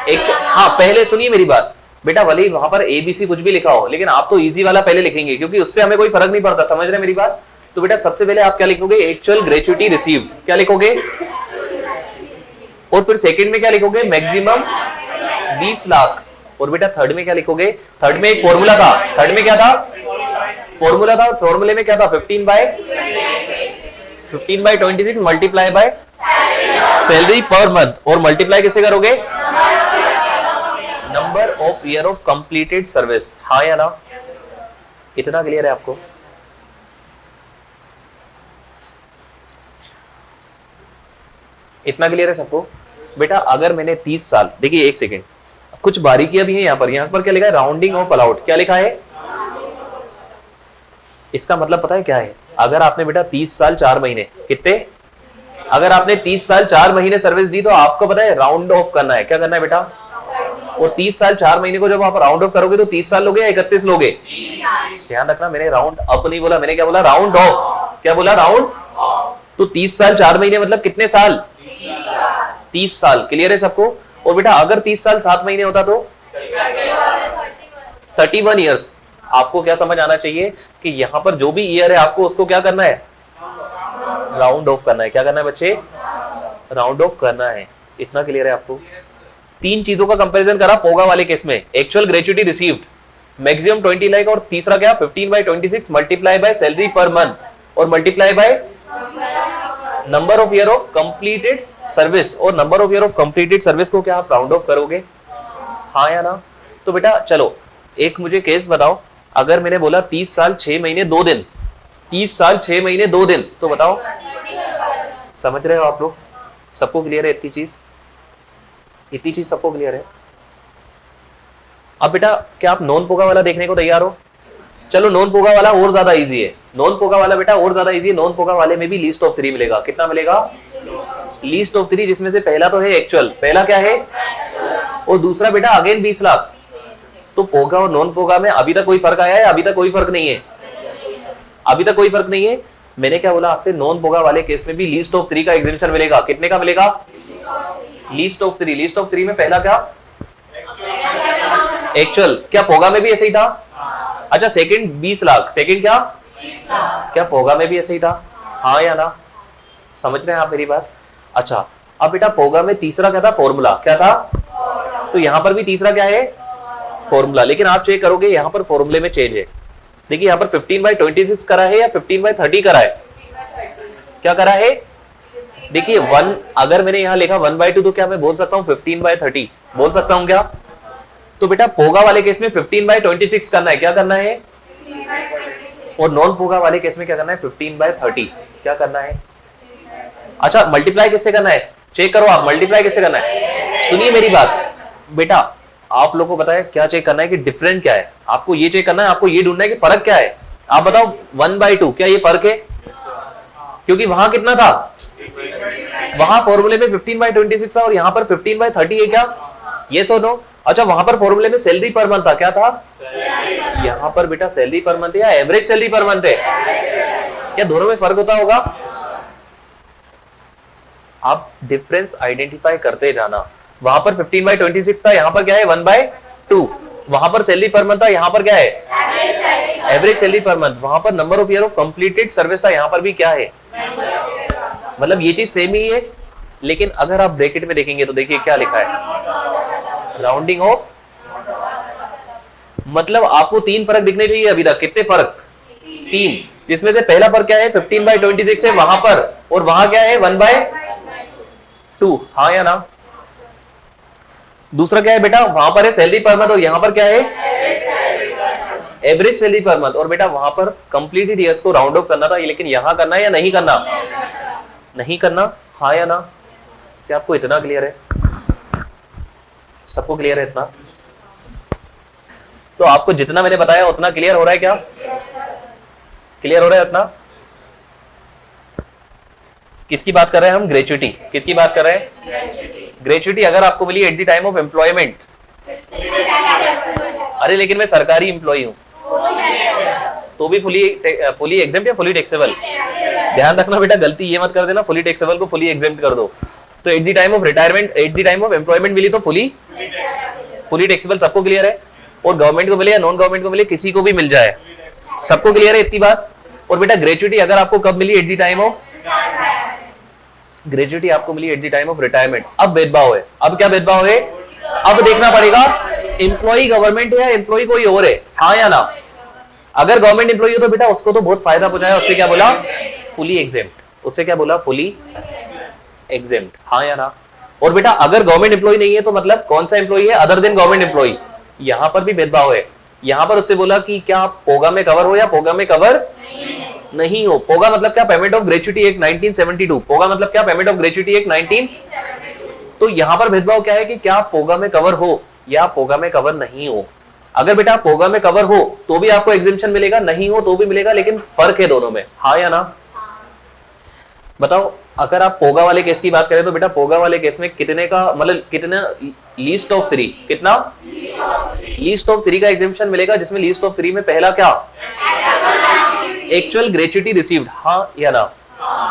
एक। हाँ पहले सुनिए मेरी बात बेटा, भले ही वहां पर ABC कुछ भी लिखा हो, लेकिन आप तो इजी वाला पहले लिखेंगे क्योंकि उससे हमें कोई फर्क नहीं पड़ता, समझ रहे मेरी बात? तो बेटा सबसे पहले आप क्या लिखोगे? एक्चुअल ग्रेच्युटी रिसीव्ड, क्या लिखोगे? और फिर सेकंड में क्या लिखोगे? मैक्सिमम 20 लाख। और बेटा थर्ड में क्या लिखोगे? थर्ड में एक फॉर्मूला था, थर्ड में क्या था? फॉर्मूला था, फॉर्मूले में क्या था? 15/26 multiply by salary per month, और मल्टीप्लाई किससे करोगे? Number of year of completed service. हाँ या ना? इतना क्लियर है आपको? इतना क्लियर है सबको? बेटा अगर मैंने 30 साल, देखिए एक सेकेंड, कुछ बारीकियां भी हैं यहाँ पर क्या लिखा है? Rounding off allowed. क्या लिखा है? इसका मतलब पता है क्या है? अगर आपने बेटा 30 साल 4 महीने, कितने? अगर आपने 30 साल 4 महीने सर्विस दी तो आपको पता है राउंड ऑफ करना है। क्या करना है बेटा? और 30 साल 4 महीने को जब आप राउंड ऑफ करोगे तो 30 साल लोगे या 31 लोगे? ध्यान रखना, मैंने राउंड अप नहीं बोला, मैंने क्या बोला? Round of. क्या बोला? राउंड। तो 30 साल 4 महीने मतलब कितने साल? 30 साल। क्लियर है सबको? और बेटा अगर 30 साल 7 महीने होता तो 31 ईयर्स। आपको क्या समझ आना चाहिए कि यहां पर जो भी ईयर है आपको उसको क्या करना है? राउंड ऑफ करना है। क्या करना है बच्चे? राउंड ऑफ करना है। इतना क्लियर है आपको? 3 चीजों का कंपैरिजन करा पोगा वाले केस में, actual gratuity received, maximum 20 lakh, और तीसरा क्या? 15/26 multiply by salary per month और multiply by number of year of completed service. और number of year of completed service को क्या आप राउंड ऑफ करोगे? हाँ या ना? तो बेटा चलो एक मुझे केस बताओ, अगर मैंने बोला 30 साल 6 महीने 2 दिन, 30 साल 6 महीने 2 दिन, तो बताओ समझ रहे हो आप लोग? सबको क्लियर है इतनी चीज? इतनी चीज सबको क्लियर है? अब बेटा क्या आप नॉन पोगा वाला देखने को तैयार हो? चलो नॉन पोगा वाला और ज्यादा इजी है, नॉन पोगा वाला बेटा और ज्यादा इजी है। नॉन पोगा वाले में भी लीस्ट ऑफ 3 मिलेगा। कितना मिलेगा? लीस्ट ऑफ 3, जिसमें से पहला तो है एक्चुअल, पहला क्या है? और दूसरा बेटा अगेन 20 लाख। तो पोगा और नॉन पोगा में अभी तक कोई फर्क आया है? अभी तक कोई फर्क नहीं है, अभी तक कोई फर्क नहीं है। मैंने क्या बोला आपसे? नॉन पोगा वाले केस में भी लीस्ट ऑफ 3 का एग्जेम्पशन मिलेगा। कितने का मिलेगा? Least of 3। लीस्ट ऑफ 3 में पहला क्या? एक्चुअल। क्या पोगा में भी ऐसे ही था? अच्छा सेकंड 20 लाख, सेकंड क्या? क्या पोगा में भी ऐसे ही था? हाँ या ना? समझ रहे हैं आप मेरी बात? अच्छा अब बेटा पोगा में तीसरा क्या था? फॉर्मूला। क्या था? तो यहां पर भी तीसरा क्या है? फॉर्मूला। लेकिन आप चेक करोगे यहां पर फॉर्मूले में चेंज है। देखिए यहां पर 15/26 करा है या 15/30 करा है? क्या करा है? देखिए 1, अगर मैंने यहां लिखा 1/2 तो क्या मैं बोल सकता हूं 15/30? बोल सकता हूं क्या? तो बेटा पोगा वाले केस में 15/26 करना है। क्या करना है? और नॉन पोगा वाले केस में क्या करना है? 15/30। क्या करना है? अच्छा मल्टीप्लाई किससे करना है? चेक करो आप, मल्टीप्लाई किससे करना है? सुनिए मेरी बात बेटा, आप लोगों को पता है क्या चेक करना है कि डिफरेंट क्या है? आपको ये चेक करना है, आपको ये ढूंढना है कि फर्क क्या है। आप बताओ 1/2 क्या ये फर्क है? क्योंकि वहां कितना था? वहां फॉर्मूले में 15/26 था और यहां पर 15/30 है। क्या यस और नो? अच्छा वहां पर फॉर्मूले में सैलरी पर मंथ था। क्या था? यहां पर बेटा सैलरी पर मंथ है या एवरेज सैलरी पर मंथ है? क्या दोनों में फर्क होता होगा? आप डिफरेंस आइडेंटिफाई करते जाना। वहां पर 15/26 था, यहां पर क्या है? 1/2। वहां पर सैलरी पर मंथ था, यहां पर क्या है? Average salary per month. वहां पर number of year of completed service था, यहां पर भी क्या है? मतलब ये चीज सेम ही है, लेकिन अगर आप ब्रैकेट में देखेंगे तो देखिए क्या लिखा है? Rounding off. मतलब आपको 3 फर्क दिखने चाहिए अभी तक। कितने फर्क? 3। जिसमें से पहला फर्क क्या है? 15/26 है वहां पर, और वहां क्या है? 1/2। हाँ या ना? दूसरा क्या है बेटा? वहां पर है सैलरी पर मंथ और यहां पर क्या है? Average salary per month. और बेटा वहां पर कंप्लीटेड ईयर्स को राउंड ऑफ करना था, लेकिन यहां करना है या नहीं करना? नहीं करना। हाँ या ना? क्या आपको इतना क्लियर है? सबको क्लियर है इतना? तो आपको जितना मैंने बताया उतना क्लियर हो रहा है? क्या क्लियर हो रहा है उतना? किसकी बात कर रहे हैं हम? ग्रेच्युटी। किसकी बात कर रहे हैं? ग्रेच्युटी अगर आपको मिली at the time of employment. अरे लेकिन मैं सरकारी एम्प्लॉय हूं तो भी फुली एग्जेम्प्ट या फुली टैक्सेबल? ध्यान रखना बेटा, गलती ये मत कर देना फुली टैक्सेबल को फुली एग्जेम्प्ट कर दो। तो at the time of retirement, at the time of employment मिली तो फुली टैक्सेबल। सबको क्लियर है? और गवर्नमेंट को मिले या नॉन गवर्नमेंट को मिले, किसी को भी मिल जाए, सबको क्लियर है इतनी बात? और बेटा ग्रेच्युटी अगर आपको कब मिली? At the time of, gratuity आपको मिली at the time of retirement. अब भेदभाव है। अब क्या भेदभाव है? अब देखना पड़ेगा एम्प्लॉय गवर्नमेंट है या एम्प्लॉय कोई और है, हाँ या ना। अगर गवर्नमेंट एम्प्लॉय हो तो बेटा उसको तो बहुत फायदा पहुंचाया, उससे क्या बोला? Fully exempt. उससे क्या बोला? फुली एग्जेम्प्ट, हाँ या ना। और बेटा अगर गवर्नमेंट एम्प्लॉय नहीं है तो मतलब कौन सा एम्प्लॉय है अदर देन गवर्नमेंट एम्प्लॉय? यहां पर भी भेदभाव है। यहां पर उससे बोला कि क्या आप पोगा में कवर हो या पोगा में कवर नहीं हो। पोगा मतलब क्या? Payment of gratuity act 1972। पोगा मतलब क्या? Payment of gratuity act 1972। तो यहां पर भेदभाव क्या है कि क्या आप पोगा में कवर हो या पोगा में कवर नहीं हो। अगर बेटा आप पोगा में कवर हो तो भी आपको एग्जेम्पशन मिलेगा, नहीं हो तो भी मिलेगा, लेकिन फर्क है दोनों में, हाँ या ना। बताओ अगर आप पोगा वाले केस की बात करें तो बेटा पोगा वाले केस में कितने का मतलब कितना लीस्ट ऑफ 3, कितना लीस्ट ऑफ 3 का एग्जेम्पशन मिलेगा, जिसमें लीस्ट ऑफ 3 में पहला क्या? एक्चुअल ग्रेच्युटी रिसीव्ड, हाँ या ना।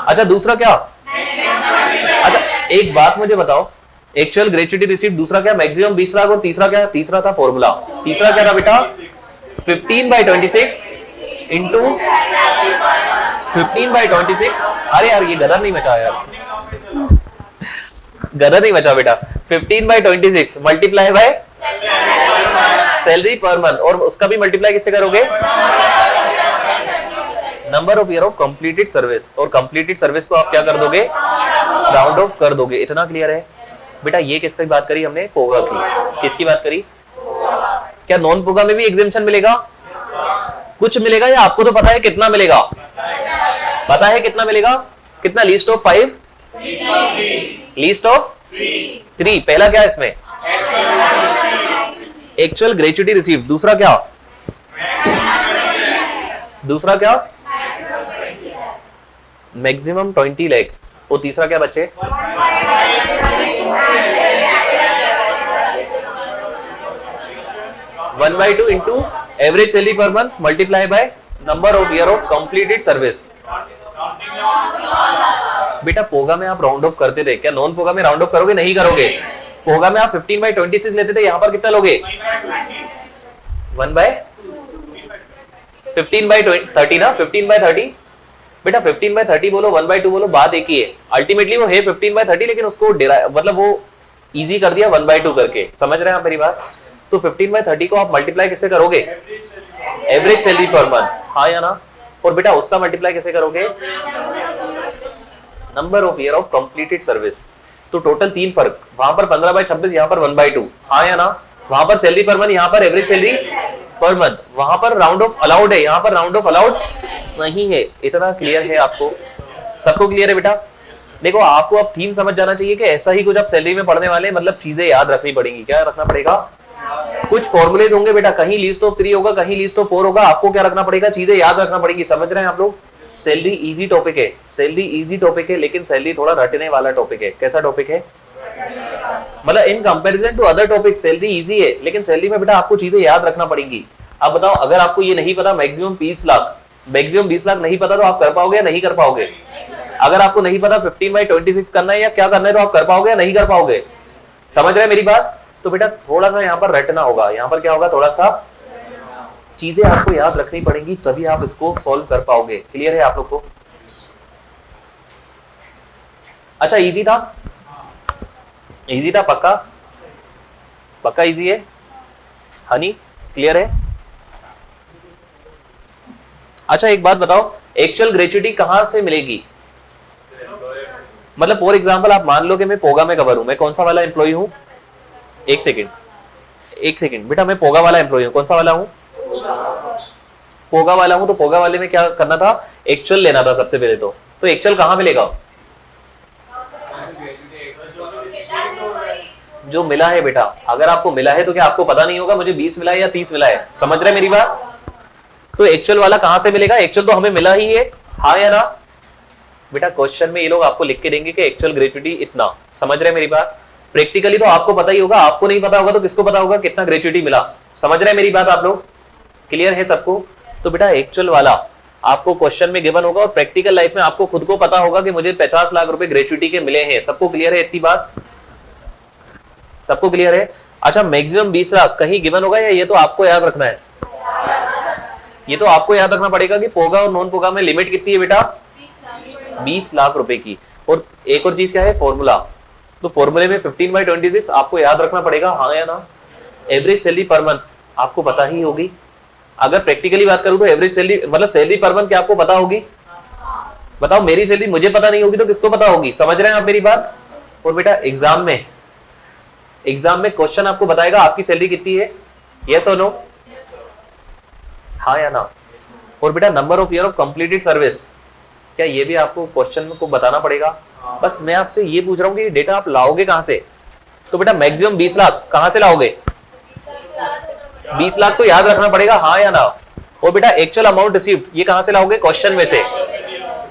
अच्छा दूसरा क्या? अच्छा एक बात मुझे बताओ, एक्चुअल ग्रेच्युटी रिसीव्ड, दूसरा क्या? मैक्सिमम 20 लाख, और तीसरा क्या? तीसरा था फॉर्मूला। तीसरा क्या था बेटा? 15/26 इंटू 15/26। अरे यार ये गदर नहीं बचा यार, गदर नहीं बचा बेटा। 15/26 multiply by salary per month, और उसका भी मल्टीप्लाई किससे करोगे? Number of year of completed service. और कंप्लीटेड सर्विस को आप क्या कर दोगे? राउंड ऑफ कर दोगे। इतना क्लियर है बेटा? ये किसकी बात करी हमने? पोगा की। किसकी बात करी? क्या नॉन पोगा में भी एग्जेम्पशन मिलेगा? कुछ मिलेगा या आपको तो पता है कितना मिलेगा? पता है कितना मिलेगा? कितना? Least of 5, least of 3। पहला क्या है इसमें? Actual gratuity received. दूसरा क्या? दूसरा क्या? मैक्सिमम 20 लाख। और तीसरा क्या बच्चे? 1/2 into average salary per month multiply by number of year of completed service. बेटा पोगा में आप राउंड ऑफ करते थे, क्या नॉन पोगा में राउंड ऑफ करोगे? नहीं करोगे। पोगा में आप 15/26 लेते थे, यहां पर कितना लोगे? 15/30 ना। 15/30 बेटा 15/30 बोलो 1/2 बोलो, बात एक ही है। अल्टीमेटली वो है 15/30, लेकिन उसको मतलब वो इजी कर दिया 1/2 करके। समझ रहे हैं आप मेरी बात? तो 15/30 को आप मल्टीप्लाई किससे करोगे? एवरेज सैलरी पर मंथ, हाँ या ना। और बेटा उसका मल्टीप्लाई कैसे करोगे? Number of year of completed service. तो टोटल 3 फर्क, वहां पर 15/26, यहाँ पर 1/2, हाँ या ना। वहां पर सैलरी पर मंथ, यहाँ पर एवरेज सैलरी पर मंथ। वहां पर राउंड ऑफ अलाउड है, यहाँ पर राउंड ऑफ अलाउड नहीं है। इतना क्लियर है आपको? सबको क्लियर है बेटा? देखो आपको अब थीम समझ जाना चाहिए कि ऐसा ही कुछ आप सैलरी में पढ़ने वाले, मतलब चीजें याद रखनी पड़ेंगी। क्या रखना पड़ेगा? कुछ फॉर्मुलेज होंगे बेटा, कहीं लिस्ट ऑफ 3 होगा, कहीं लिस्ट ऑफ 4 होगा। आपको क्या रखना पड़ेगा? चीजें याद रखना पड़ेगी। समझ रहे हैं आप लोग? सैलरी इजी टॉपिक है, सैलरी इजी टॉपिक है, लेकिन सैलरी थोड़ा रटने वाला टॉपिक है। कैसा टॉपिक है? मतलब in comparison to other topic salary easy है, लेकिन सैलरी में बेटा आपको चीजें याद रखना पड़ेंगी। अब बताओ अगर आपको ये नहीं पता मैक्सिमम 20 लाख, मैक्सिमम 20 लाख नहीं पता तो आप कर पाओगे या नहीं कर पाओगे? अगर आपको नहीं पता 15/26 करना है या क्या करना है तो आप कर पाओगे या नहीं कर पाओगे? समझ रहे मेरी बात? तो बेटा थोड़ा सा यहाँ पर रटना होगा। यहाँ पर क्या होगा? थोड़ा सा चीजें आपको याद रखनी पड़ेंगी, तभी आप इसको सॉल्व कर पाओगे। क्लियर है आप लोग को? अच्छा इजी था? इजी था पक्का? पक्का इजी है? हनी क्लियर है? अच्छा एक बात बताओ, एक्चुअल ग्रेच्युटी कहां से मिलेगी? मतलब फॉर एग्जांपल आप मान लो कि मैं पोगा में कवर हूं, मैं कौन सा वाला एम्प्लॉय हूं? एक सेकंड बेटा, मैं पोगा वाला एम्प्लॉय हूं। कौन सा वाला हूं? पोगा वाला हूं। तो पोगा वाले में क्या करना था? एक्चुअल लेना था सबसे पहले। तो एक्चुअल कहां मिलेगा? जो मिला है बेटा। अगर आपको मिला है तो क्या आपको पता नहीं होगा मुझे 20 मिला है या 30 मिला है? समझ रहे मेरी बात? तो एक्चुअल वाला कहां से मिलेगा? एक्चुअल तो हमें मिला ही है, हाँ या ना। बेटा क्वेश्चन में ये लोग आपको लिख के देंगे कि एक्चुअल ग्रेचुइटी इतना, समझ रहे हैं मेरी बात? प्रैक्टिकली तो आपको पता ही होगा, आपको नहीं पता होगा तो किसको पता होगा कितना ग्रेचुइटी मिला? समझ रहे हैं मेरी बात आप लोग? क्लियर है सबको? तो बेटा एक्चुअल वाला आपको क्वेश्चन में गिवन होगा और प्रैक्टिकल लाइफ में आपको खुद को पता होगा कि मुझे 50 लाख रुपए ग्रेचुइटी के मिले हैं। सबको क्लियर है इतनी बात? सबको क्लियर है? अच्छा, मैक्सिमम 20 लाख कहीं गिवन होगा या ये तो आपको याद रखना है? ये तो आपको याद रखना पड़ेगा कि पोगा और नॉन पोगा में लिमिट कितनी है बेटा? 20 लाख रुपए की। और एक और चीज क्या है? फॉर्मूला। तो फॉर्मूले में 15/26 आपको याद रखना पड़ेगा, हाँ या ना? एवरेज सैलरी पर मंथ आपको पता ही होगी। अगर प्रैक्टिकली बात करूं तो एवरेज सैलरी मतलब सैलरी पर मंथ क्या आपको पता होगी? बताओ, मेरी सैलरी मुझे पता नहीं होगी तो किसको पता होगी? समझ रहे हैं आप मेरी बात? और बेटा एग्जाम में क्वेश्चन आपको बताएगा आपकी सैलरी कितनी है, यस और नो, हाँ या ना? और बेटा number of year of completed service, क्या ये भी आपको क्वेश्चन को बताना पड़ेगा? बस मैं आपसे ये पूछ रहा हूँ कि डेटा आप लाओगे कहां से? तो बेटा मैक्सिमम 20 लाख कहां से लाओगे? 20 लाख तो याद रखना पड़ेगा, हाँ या ना? और बेटा एक्चुअल अमाउंट रिसीव्ड ये कहां से लाओगे? क्वेश्चन में से,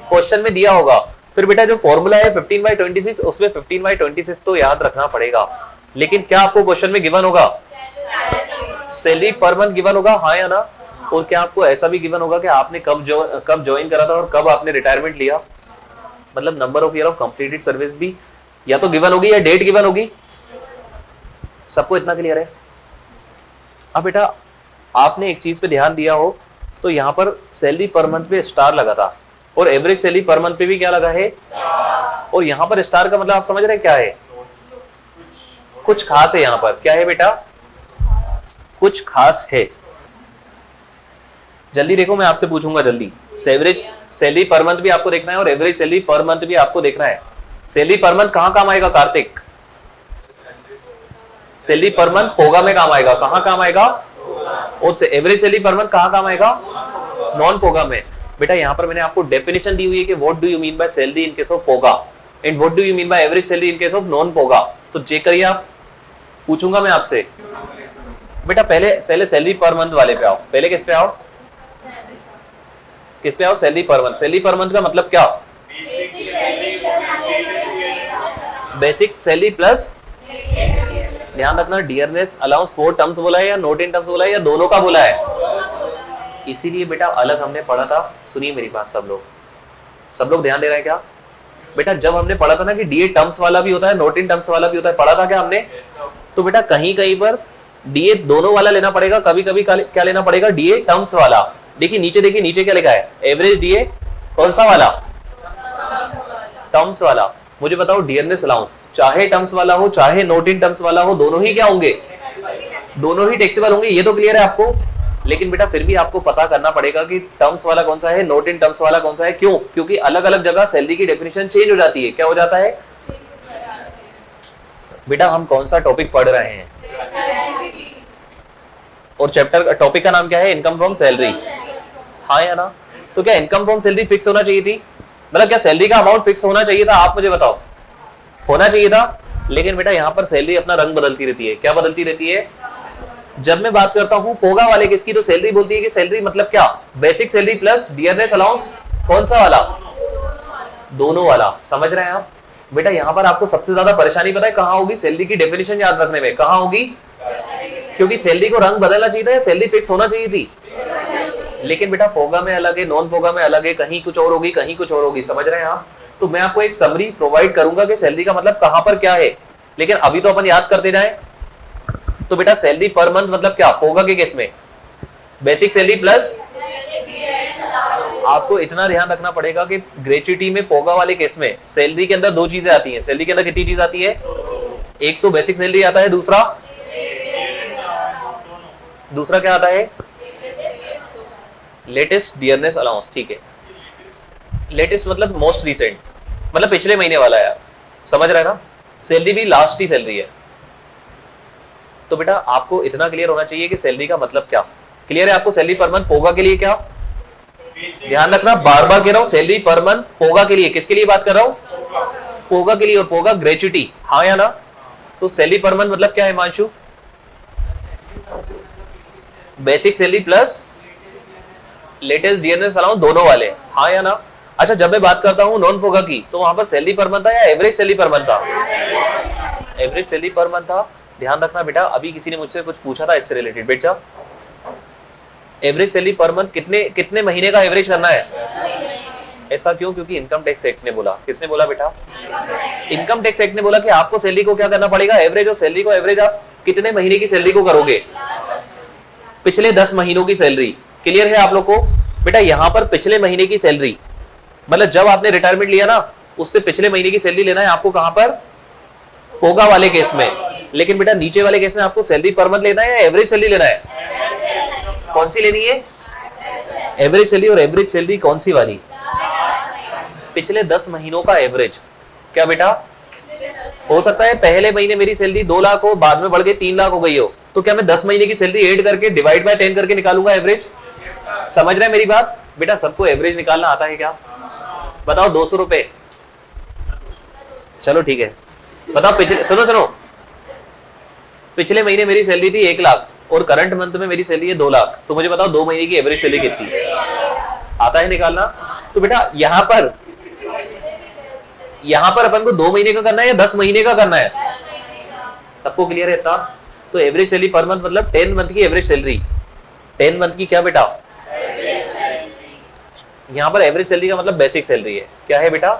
क्वेश्चन में दिया होगा। फिर बेटा जो फॉर्मूला है 15/26 उसमें 15/26 तो याद रखना पड़ेगा। लेकिन क्या आपको क्वेश्चन में गिवन होगा? सैलरी पर मंथ गिवन होगा, हाँ या ना? और क्या आपको ऐसा भी गिवन होगा कि आपने कब ज्वाइन करा था और कब आपने रिटायरमेंट लिया? मतलब number of year of completed service भी या तो गिवन होगी या डेट गिवन होगी। सबको इतना क्लियर है? अब बेटा आपने एक चीज पे ध्यान दिया हो तो यहाँ पर सैलरी पर मंथ पे स्टार लगा था और एवरेज सैलरी पर मंथ पे भी क्या लगा है? और यहाँ पर स्टार का मतलब आप समझ रहे हैं क्या है? कुछ खास है यहाँ पर। क्या है बेटा? कुछ खास है। जल्दी देखो, मैं आपसे पूछूंगा जल्दी। एवरेज सैलरी पर मंथ भी आपको देखना है और एवरेज सैलरी पर मंथ भी आपको देखना है। सैलरी पर मंथ कहां काम आएगा कार्तिक? सैलरी पर मंथ पोगा में काम आएगा। कहां काम आएगा? और एवरेज सैलरी पर मंथ कहां काम आएगा? नॉन पोगा में। बेटा यहां पर मैंने आपको डेफिनेशन दी हुई है कि what do you mean by salary in case of POGA and what do you mean by average salary in case of non POGA. तो चेक करिए आप, पूछूंगा मैं आपसे। बेटा पहले सैलरी पर मंथ वाले पे आओ। पहले किस पे आओ? किस पे आओ? Salary per month. Salary per month का मतलब क्या? बेसिक सैलरी प्लस, ध्यान रखना, डियरनेस अलाउंस 4 टर्म्स बोला है या नोट इन टर्म्स बोला है या दोनों का बोला है? इसीलिए बेटा अलग हमने पढ़ा था। सुनिए मेरी बात सब लोग ध्यान दे रहे हैं क्या? बेटा जब हमने पढ़ा था ना कि डीए टर्म्स वाला भी होता है नोट इन टर्म्स वाला भी होता है, पढ़ा था क्या हमने? तो बेटा कहीं कहीं पर डीए दोनों वाला लेना पड़ेगा, कभी कभी क्या लेना पड़ेगा? डीए टर्म्स वाला। देखिए नीचे क्या लिखा है? एवरेज डीए कौन सा वाला? टर्म्स वाला। मुझे बताओ डियरनेस अलाउंस चाहे टर्म्स वाला हो चाहे नोट इन टर्म्स वाला हो, दोनों ही क्या होंगे? दोनों ही टैक्सेबल होंगे। ये तो क्लियर है आपको? लेकिन बेटा फिर भी आपको पता करना पड़ेगा कि टर्म्स वाला कौन सा है, नोट इन टर्म्स वाला कौन सा है। क्यों? क्योंकि अलग अलग जगह सैलरी की डेफिनेशन चेंज हो जाती है। क्या हो जाता है? बेटा हम कौन सा टॉपिक पढ़ रहे हैं और चैप्टर टॉपिक का नाम क्या है? इनकम फ्रॉम सैलरी, हाँ या ना? तो क्या इनकम फ्रॉम सैलरी फिक्स होना चाहिए थी? मतलब क्या सैलरी का अमाउंट फिक्स होना चाहिए था? आप मुझे बताओ। होना चाहिए था। लेकिन बेटा यहाँ पर सैलरी अपना रंग बदलती रहती है। क्या बदलती रहती है? जब मैं बात करता हूँ पोगा वाले किसकी, तो सैलरी बोलती है कि सैलरी मतलब क्या? Basic salary plus dearness allowance कौन सा वाला? दोनों वाला। समझ रहे हैं आप? बेटा यहाँ पर आपको सबसे ज्यादा परेशानी पता है कहाँ होगी? सैलरी की डेफिनेशन याद रखने में। कहाँ होगी? क्योंकि सैलरी को रंग बदलना चाहिए था या सैलरी फिक्स होना चाहिए थी? लेकिन बेटा पोगा में अलग है, नॉन पोगा में अलग है, कहीं कुछ और होगी कहीं कुछ और होगी। समझ रहे हैं आप? तो मैं आपको एक समरी प्रोवाइड करूंगा कि सैलरी का मतलब कहां पर क्या है, लेकिन अभी तो अपन याद करते जाएं। तो बेटा सैलरी पर मंथ मतलब क्या? पोगा के केस में बेसिक सैलरी प्लस, आपको इतना ध्यान रखना पड़ेगा कि ग्रेच्युटी में पोगा वाले केस में सैलरी के अंदर दो चीजें आती हैं। सैलरी के अंदर कितनी चीज आती है? एक तो बेसिक सैलरी आता है, दूसरा क्या आता है? Latest dearness allowance. ठीक है, लेटेस्ट मतलब मोस्ट रिसेंट, मतलब पिछले महीने वाला है। समझ रहे हैं ना? सैलरी भी लास्ट ही सैलरी है। तो बेटा आपको इतना क्लियर होना चाहिए कि सैलरी का मतलब क्या। क्लियर है आपको? सैलरी पर मंथ पोगा के लिए क्या? ध्यान रखना, बार बार कह रहा हूं, सैलरी पर मंथ पोगा के लिए। किसके लिए बात कर रहा हूं? पोगा के लिए। और पोगा ग्रेच्युटी, हाँ या ना? तो सैलरी पर मंथ मतलब क्या है Himanshu? Basic salary plus latest dearness allowance दोनों वाले, हाँ या ना? अच्छा जब मैं बात करता हूँ नॉन पोगा की, तो वहां पर सैलरी पर मंथ था या एवरेज सैलरी पर मंथ था? एवरेज सैलरी पर मंथ था। ध्यान रखना बेटा, अभी किसी ने मुझसे कुछ पूछा था इससे रिलेटेड, बेटा एवरेज सैलरी पर मंथ कितने महीने का एवरेज करना है? ऐसा क्यों? क्योंकि इनकम टैक्स एक्ट ने बोला। किसने बोला बेटा? इनकम टैक्स एक्ट ने बोला कि आपको सैलरी को क्या करना पड़ेगा? एवरेज। और सैलरी को एवरेज आप कितने महीने की सैलरी को करोगे? पिछले 10 महीनों की सैलरी। क्लियर है आप लोग को? बेटा यहाँ पर पिछले महीने की सैलरी, मतलब जब आपने रिटायरमेंट लिया ना, उससे पिछले महीने की सैलरी लेना है आपको। कहां पर? पोगा वाले केस में। लेकिन बेटा नीचे वाले केस में आपको सैलरी पर मंथ लेना है या एवरेज सैलरी लेना है? कौन सी लेनी है? Average salary. और एवरेज सैलरी कौन सी वाली? पिछले 10 महीनों का एवरेज। क्या बेटा? हो सकता है पहले महीने मेरी सैलरी 2 लाख हो, बाद में बढ़ के 3 लाख हो गई हो, तो क्या मैं 10 महीने की सैलरी ऐड करके डिवाइड बाय 10 करके निकालूंगा एवरेज? समझ रहे हैं मेरी बात? बेटा सबको एवरेज निकालना आता है क्या? बताओ। 200 रुपए। चलो ठीक है, बताओ। सुनो, पिछले महीने मेरी सैलरी थी 1 लाख और करंट मंथ में मेरी सैलरी है 2 लाख, तो मुझे बताओ 2 महीने की एवरेज सैलरी कितनी? आता है निकालना? तो बेटा यहाँ पर अपन को 2 महीने का करना है या 10 महीने का करना है? सबको क्लियर है इतना? तो एवरेज सैलरी पर मंथ मतलब 10 मंथ की एवरेज सैलरी। 10 मंथ की क्या बेटा? यहाँ पर एवरेज सैलरी का मतलब बेसिक सैलरी है। क्या है बेटा?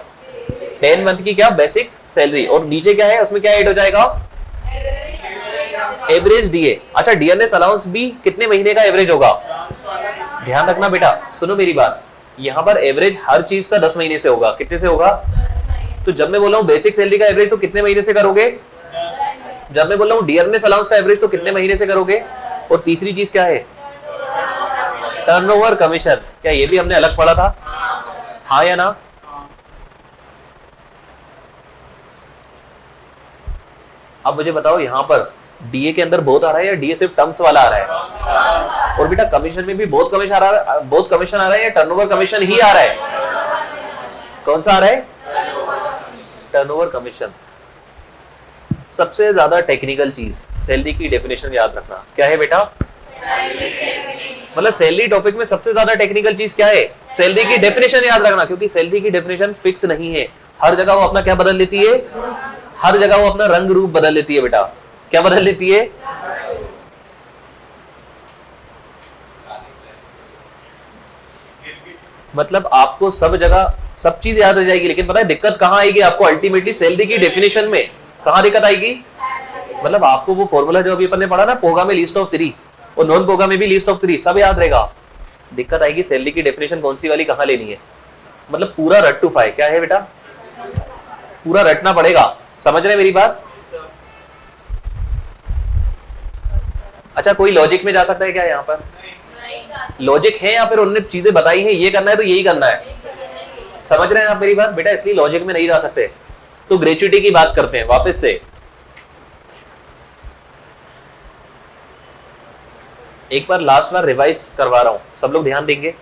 10 मंथ की क्या? Basic salary. और नीचे क्या है? उसमें क्या ऐड हो जाएगा? Average DA. अच्छा डियरनेस अलाउंस भी कितने महीने का एवरेज होगा? ध्यान रखना बेटा, सुनो मेरी बात। यहाँ पर एवरेज हर चीज का 10 महीने से होगा। कितने से होगा? तो जब मैं बोल रहा हूँ बेसिक सैलरी का एवरेज, तो कितने महीने से करोगे? जब मैं बोल रहा हूँ डियरनेस अलाउंस का एवरेज, तो कितने महीने से करोगे? और तीसरी चीज क्या है? Turnover commission. क्या ये भी हमने अलग पढ़ा था? हाँ या ना? अब मुझे बताओ यहाँ पर डीए के अंदर बहुत आ रहा है या डीए सिर्फ टर्म्स वाला आ रहा है? और बेटा कमीशन में भी बहुत कमीशन आ रहा है या टर्नओवर कमीशन ही आ रहा है? कौन सा आ रहा है? Turnover commission. सबसे ज्यादा टेक्निकल चीज सैलरी की डेफिनेशन याद रखना। क्या है बेटा? मतलब सैलरी टॉपिक में सबसे ज्यादा टेक्निकल चीज क्या है? सैलरी की डेफिनेशन याद रखना, क्योंकि सैलरी की डेफिनेशन फिक्स नहीं है। हर जगह वो अपना क्या बदल लेती है? हर जगह वो अपना रंग रूप बदल लेती है बेटा। क्या बदल लेती है? मतलब आपको सब जगह सब चीज याद रह जाएगी, लेकिन पता है दिक्कत कहां आएगी आपको? अल्टीमेटली सैलरी की डेफिनेशन में कहां दिक्कत आएगी? मतलब आपको वो फॉर्मूला जो अभी अपन ने पढ़ा ना, पोगा में लिस्ट ऑफ 3 और नॉन पोगा में भी लिस्ट ऑफ 3, सब याद रहेगा। दिक्कत आएगी सैलरी की डेफिनेशन कौन सी वाली कहां लेनी है। मतलब पूरा रट टू फाई। क्या है बेटा? पूरा रटना पड़ेगा। समझ रहे मेरी बात? अच्छा कोई लॉजिक में जा सकता है क्या यहाँ पर? लॉजिक है या फिर उन्होंने चीजें बताई हैं, ये करना है तो यही करना है? समझ रहे हैं आप मेरी बात? बेटा इसलिए लॉजिक में नहीं जा सकते। तो ग्रेच्युटी की बात करते हैं वापस से। एक बार लास्ट बार रिवाइज करवा रहा हूं, सब लोग ध्यान देंगे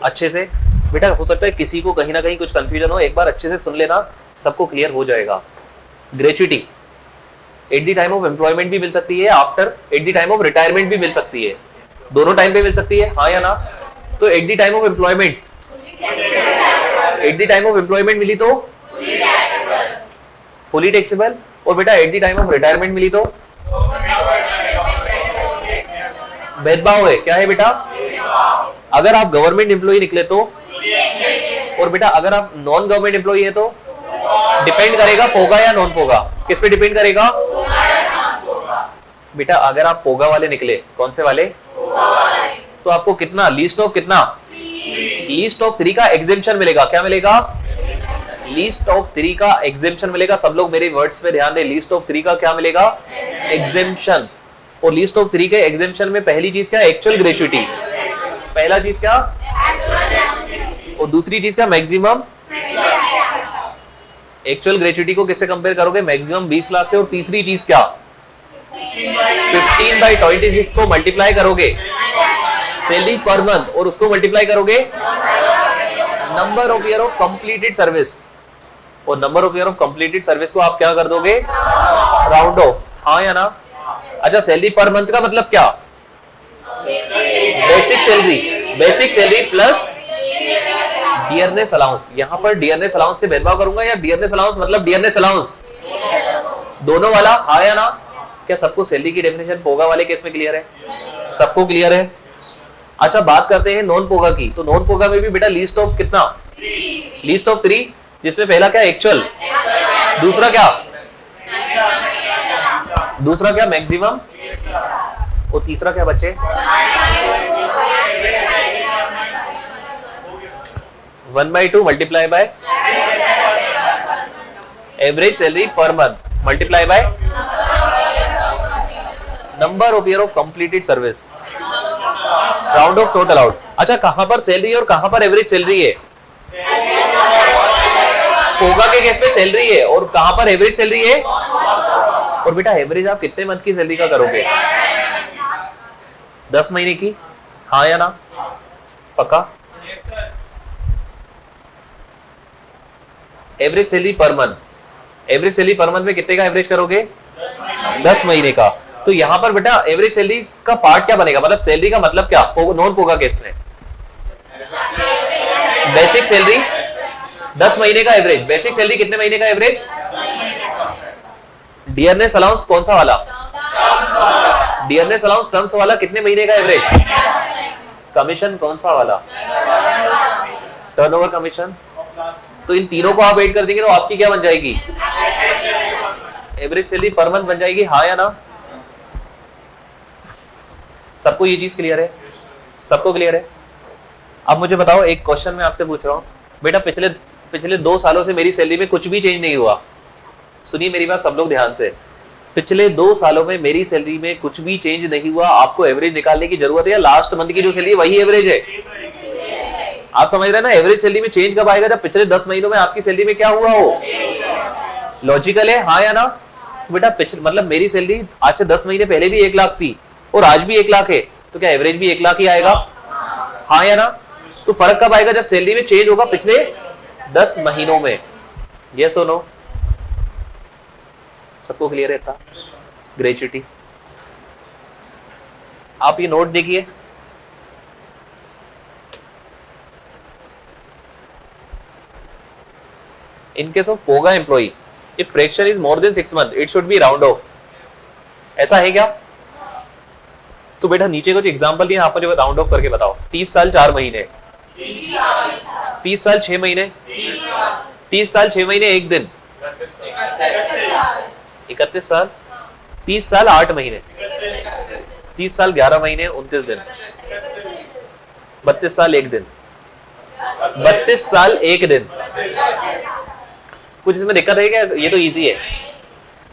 अच्छे से। बेटा हो सकता है किसी को कहीं ना कहीं कुछ कंफ्यूजन हो, एक बार अच्छे से सुन लेना, सबको क्लियर हो जाएगा। Gratuity at the time of employment भी मिल सकती है, after eight the time of retirement भी मिल सकती है। दोनों टाइम पे मिल सकती है, हाँ या ना? तो at the time of employment, at the time of employment मिली तो फुली टैक्सेबल, और बेटा at the time of retirement मिली तो भेदभाव है। क्या है बेटा? अगर आप गवर्नमेंट एम्प्लॉय निकले तो, और बेटा अगर आप नॉन गवर्नमेंट एम्प्लॉय है तो डिपेंड करेगा पोगा या नॉन पोगा। किस पे डिपेंड करेगा? बेटा अगर आप पोगा वाले निकले, कौन से वाले? तो आपको कितना लीस्ट ऑफ कितना? लीस्ट ऑफ 3 का एग्जेम्पशन मिलेगा। क्या मिलेगा? लीस्ट ऑफ 3 का एग्जेम्पशन मिलेगा। सब लोग मेरे वर्ड्स पे ध्यान दें। लीस्ट ऑफ 3 का क्या मिलेगा? एग्जेम्पशन। और लीस्ट ऑफ 3 के एग्जेम्पशन में पहली चीज क्या? Actual gratuity. पहला चीज क्या? और दूसरी चीज क्या? मैक्सिमम। एक्चुअल ग्रेच्युटी को किससे कंपेयर करोगे? मैक्सिमम 20 लाख से। और तीसरी चीज क्या? 15/26 को मल्टीप्लाई करोगे सैलरी पर मंथ, और उसको मल्टीप्लाई करोगे number of year of completed service, और number of year of completed service को आप क्या कर दोगे? Round off. हाँ या ना? अच्छा सैलरी पर मंथ का मतलब क्या? Basic salary. Basic salary plus dearness allowance, यहाँ पर डियरनेस अलाउंस से भेदभाव करूंगा या डियरनेस अलाउंस मतलब डियरनेस अलाउंस दोनों वाला, हाँ या ना? क्या सबको सैलरी की डेफिनेशन पोगा वाले केस में क्लियर है? सबको क्लियर है? अच्छा बात करते हैं नॉन पोगा की। तो नॉन पोगा में भी बेटा लीस्ट ऑफ कितना? लीस्ट ऑफ 3, जिसमें पहला क्या एक्चुअल, दूसरा क्या, दूसरा क्या मैक्सिमम, और तीसरा क्या बच्चे? 1/2 multiply by average salary per month multiply by number of year of completed service, round of total out. अच्छा कहां पर सैलरी और कहां पर एवरेज सैलरी है? पोगा के केस में सैलरी है, और कहां पर एवरेज सैलरी है? और बेटा एवरेज आप कितने मंथ की सैलरी का करोगे? 10 महीने की, हाँ या ना? पक्का? Average salary per month, average salary per month में कितने का एवरेज करोगे? 10 महीने का। तो यहां पर बेटा एवरेज सैलरी का पार्ट क्या बनेगा, मतलब सैलरी का मतलब क्या नॉन पोगा केस में? बेसिक सैलरी 10 महीने का एवरेज, बेसिक सैलरी कितने महीने का एवरेज? डियरनेस अलाउंस कौन सा वाला? डियरनेस अलाउंस टर्म्स वाला कितने महीने का एवरेज? कमीशन कौन सा वाला? Turnover commission. तो इन तीनों को आप ऐड कर देंगे तो आपकी क्या बन जाएगी? एवरेज सैलरी पर मंथ बन जाएगी, हाँ या ना? सबको ये चीज क्लियर है? सबको क्लियर है? अब मुझे बताओ, एक क्वेश्चन मैं आपसे पूछ रहा हूं बेटा, पिछले 2 सालों से मेरी सैलरी में कुछ भी चेंज नहीं हुआ। सुनिए मेरी बात सब लोग ध्यान से, पिछले 2 सालों में मेरी सैलरी में कुछ भी चेंज नहीं हुआ। आपको एवरेज निकालने की जरूरत है या लास्ट मंथ की जो सैलरी है वही एवरेज है? आप समझ रहे हैं ना? एवरेज सैलरी में चेंज कब आएगा? जब पिछले 10 महीनों में आपकी सैलरी में क्या हुआ हो। लॉजिकल है, हाँ या ना? बेटा मतलब मेरी सैलरी आज से 10 महीने पहले भी 1 लाख थी और आज भी 1 लाख है, तो क्या एवरेज भी 1 लाख ही आएगा? हाँ या ना? तो फर्क कब आएगा? जब सैलरी में चेंज होगा पिछले 10 महीनों में। यस और नो? सबको क्लियर है? था ग्रेचुटी। आप ये नोट देखिए, in case of POGA employee, if fraction is more than 6 months, it should be round off. ऐसा है क्या? तो बेटा नीचे को जो एग्जांपल दिया आप मुझे राउंड ऑफ करके बताओ। 30 साल 4 महीने, 30 साल 6 महीने, 30 साल 6 महीने 1 दिन, 31 साल, 30 साल 8 महीने, 30 साल 11 महीने 29 दिन, 32 साल 1 दिन, 32 साल 1 दिन। कुछ इसमें दिक्कत है क्या? ये तो इजी है।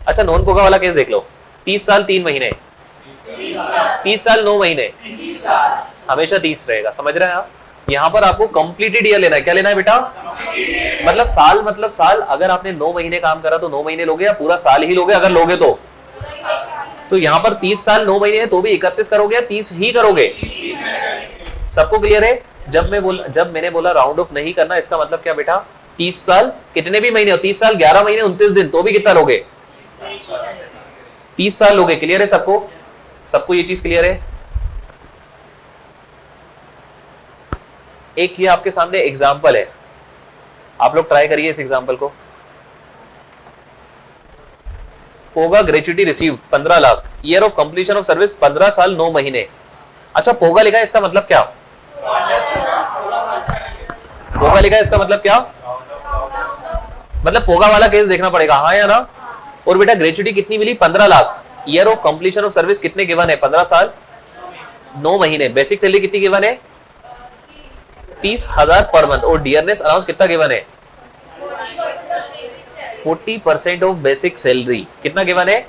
अच्छा नॉन पोगा वाला केस देख लो, 30 साल 3 महीने, 30 साल 9 महीने, हमेशा 30 रहेगा। समझ रहे हैं आप? यहाँ पर आपको कंप्लीटेड ईयर लेना है। क्या लेना है बेटा? मतलब साल। अगर आपने 9 महीने काम करा तो 9 महीने लोगे या पूरा साल ही लोगे? अगर लोगे तो यहाँ पर 30 साल 9 महीने है तो भी 31 करोगे या 30 ही करोगे? सबको क्लियर है? जब मैंने बोला राउंड ऑफ नहीं करना, इसका मतलब क्या बेटा? 30 साल कितने भी महीने हो, 30 साल 11 महीने 29 दिन, तो भी कितना लोगे? 30 साल लोगे। क्लियर है सबको ये चीज क्लियर है? एक ये आपके सामने एग्जाम्पल है, आप लोग ट्राई करिए इस एग्जाम्पल को। POGA gratuity receive 15 lakh, year of completion of service 15 साल 9 महीने। अच्छा पोगा लिखा है, इसका मतलब क्या? पोगा लिखा है, इसका मतलब क्या? मतलब पोगा वाला केस देखना पड़ेगा, हाँ या ना? और बेटा ग्रेचुटी कितनी मिली? 15 lakh. Year of completion of service कितने गिवन है? 15 साल 9 महीने। बेसिक सैलरी कितनी गिवन है? 30,000 पर मंथ। और डियरनेस अलाउंस कितना गिवन है? 40% ऑफ बेसिक सैलरी। कितना गिवन है?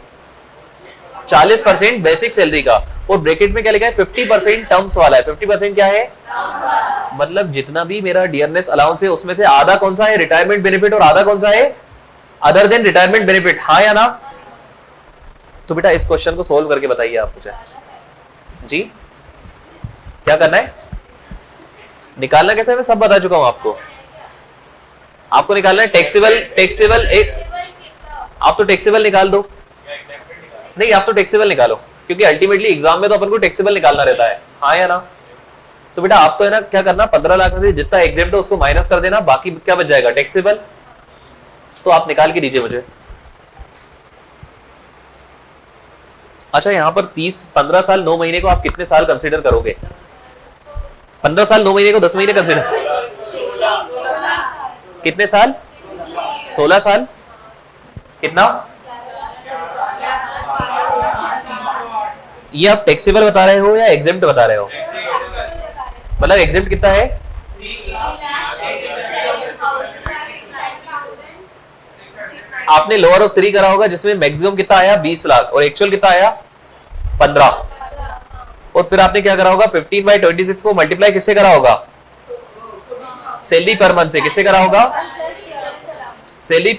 40% बेसिक सैलरी का। और ब्रैकेट में क्या लिखा है? 50% टर्म्स वाला है। 50% क्या है? मतलब जितना भी मेरा डियरनेस अलाउंस है उसमें से आधा कौन सा है? रिटायरमेंट बेनिफिट, और आधा कौन सा है? Other than retirement benefit. हाँ या ना? तो बेटा इस क्वेश्चन को सोल्व करके बताइए आप मुझे जी। क्या करना है? निकालना कैसे है मैं सब बता चुका हूं आपको। आपको निकालना है टैक्सेबल एक, आप तो टैक्सेबल निकाल दो। नहीं आप तो टैक्सेबल निकालो, क्योंकि अल्टीमेटली एग्जाम में तो अपन को टैक्सेबल निकालना रहता है, हाँ या ना? तो बेटा आप तो है ना क्या करना, 15 लाख में से जितना एग्जेम्प्ट है उसको माइनस कर देना, बाकी क्या बच जाएगा टैक्सेबल, तो आप निकाल के दीजिए मुझे। अच्छा यहाँ पर 15 साल 9 महीने को आप कितने साल कंसीडर करोगे? 15 साल 9 महीने को 10 महीने कंसीडर, कितने साल? 16 साल, कितना? ये आप टैक्सेबल बता रहे हो या एग्जेम्प्ट बता रहे हो? मतलब एग्जेम्प्ट कितना है? आपने लोअर ऑफ 3 करा होगा जिसमें मैक्सिमम कितना आया 20 लाख और एक्चुअल कितना आया 15, और फिर आपने क्या करा होगा 15/26 को मल्टीप्लाई किससे करा होगा? सैलरी पर मंथ से। किससे करा होगा? सैलरी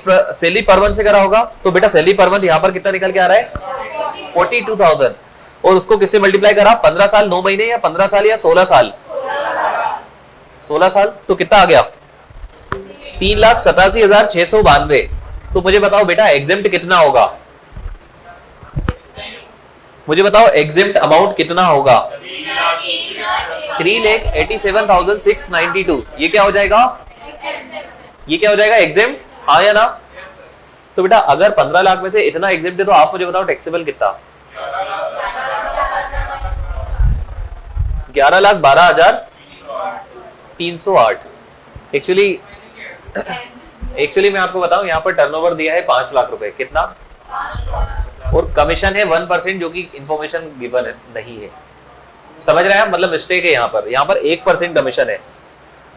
पर मंथ से करा होगा। तो बेटा सैलरी पर मंथ यहाँ पर कितना निकल के आ रहा है? 42,000, और उसको किससे मल्टीप्लाई करा? 15 साल 9 महीने या 15 साल या 16 साल? 16 साल। तो कितना आ गया? 3,87,692। तो मुझे बताओ बेटा एग्जेम्प्ट कितना होगा? मुझे बताओ एग्जेम्प्ट अमाउंट कितना होगा? 3,87,692। ये क्या हो जाएगा? ये क्या हो जाएगा? एग्जेम्प्ट, हाँ या ना? तो बेटा अगर 15 लाख में से इतना एग्जेम्प्ट है तो आप मुझे बताओ टैक्सेबल कितना? 11,12,308। एक्चुअली मैं आपको बताऊं यहाँ पर टर्नओवर दिया है 5 लाख रुपए। कितना? और कमीशन है 1% जो कि इंफॉर्मेशन गिवन है नहीं है। समझ रहे हैं? मतलब मिस्टेक है यहाँ पर 1% कमीशन है।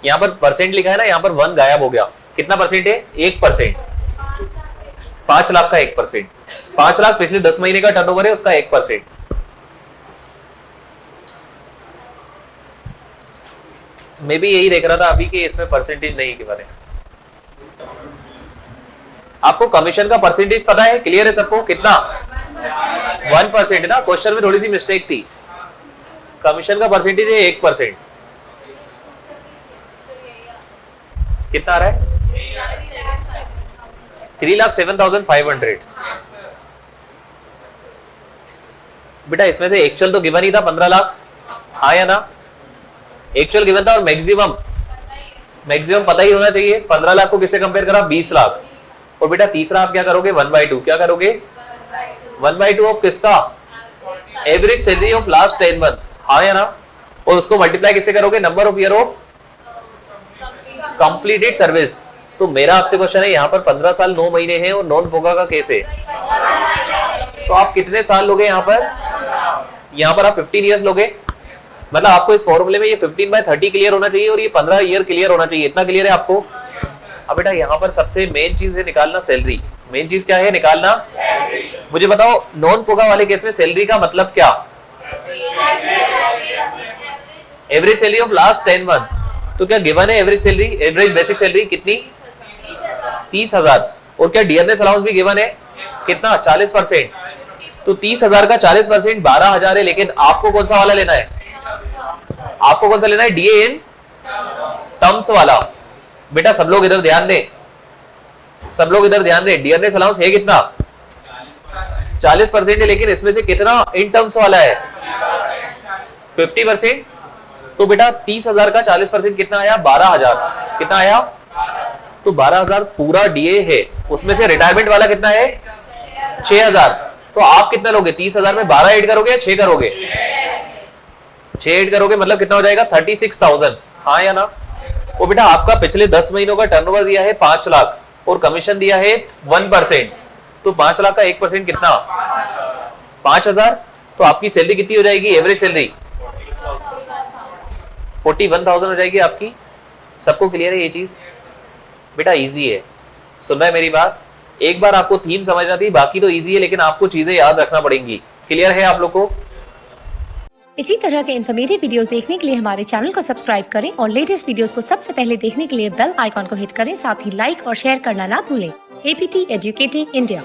यहाँ पर परसेंट लिखा है ना, यहाँ पर 1 गायब हो गया। कितना परसेंट है? 1%। 5 लाख का 1%। 5 लाख पिछले 10 महीने का टर्नओवर है, उसका 1%। मैं भी यही देख रहा था अभी कि इसमें परसेंटेज नहीं गिवन है। आपको कमीशन का परसेंटेज पता है? क्लियर है सबको? कितना? 1% ना। क्वेश्चन में थोड़ी सी मिस्टेक थी। कमीशन का परसेंटेज है 1%। कितना आ रहा है? 3,07,500। बेटा इसमें से एक्चुअल तो गिवन ही था 15 लाख, हाँ या ना? एक्चुअल गिवन था और मैक्सिमम पता ही होना चाहिए। 15 लाख को किससे कंपेयर करा? 20 लाख। और बेटा तीसरा आप क्या करोगे? 1/2। क्या करोगे? 1/2 ऑफ किसका? Average salary of last 10 month, हाँ या ना? और उसको मल्टीप्लाई किससे करोगे? Number of year of completed service. तो मेरा आपसे क्वेश्चन है, यहाँ पर 15 साल 9 महीने हैं और नॉन पोगा का केस है, तो आप कितने साल लोगे यहाँ पर? यहाँ पर आप 15 ईयर्स लोगे। मतलब आपको इस फॉर्मूले में ये 15/30 क्लियर होना चाहिए और ये 15 ईयर क्लियर होना चाहिए। इतना क्लियर है आपको? अब बेटा यहाँ पर सबसे मेन चीज है निकालना सैलरी। मेन चीज क्या है? निकालना। मुझे बताओ नॉन पोगा वाले केस में सैलरी का मतलब क्या? Average salary of last 10 month. तो क्या गिवन है average salary? Average basic salary कितनी? 30,000। और क्या डियरनेस अलाउंस भी गिवन है? कितना? 40%। तो 30,000 का 40% 12,000 है। लेकिन आपको कौन सा वाला लेना है? आपको कौन सा लेना है? डीए इन टर्म्स वाला। बेटा सब लोग इधर ध्यान दें, सब लोग इधर ध्यान दें। डियरनेस अलाउंस है कितना? 40% है, लेकिन इसमें से कितना इन टर्म्स वाला है? 50%। तो बेटा 30,000 का 40% कितना आया? 12,000। कितना आया? तो 12,000 पूरा डीए है। उसमें से रिटायरमेंट वाला कितना है? 6,000। तो आप कितना लोगे? 30,000 में 12 ऐड करोगे या 6 करोगे? 6 ऐड करोगे, मतलब कितना हो जाएगा? 36,000, हाँ या ना? वो बेटा आपका पिछले 10 महीनों का टर्नओवर दिया है 5 लाख और कमीशन दिया है 1%। तो 5 लाख का 1% कितना? 5,000। तो आपकी सैलरी कितनी हो जाएगी? एवरेज सैलरी 41,000 हो जाएगी आपकी। सबको क्लियर है ये चीज? बेटा इजी है, सुनना है मेरी बात। एक बार आपको थीम समझना थी, बाकी तो इजी है, लेकिन आपको चीजें याद रखना पड़ेंगी। क्लियर है आप लोग को? इसी तरह के इन्फॉर्मेटिव वीडियोस देखने के लिए हमारे चैनल को सब्सक्राइब करें और लेटेस्ट वीडियोस को सबसे पहले देखने के लिए बेल आइकॉन को हिट करें। साथ ही लाइक और शेयर करना ना भूलें। APT educating India.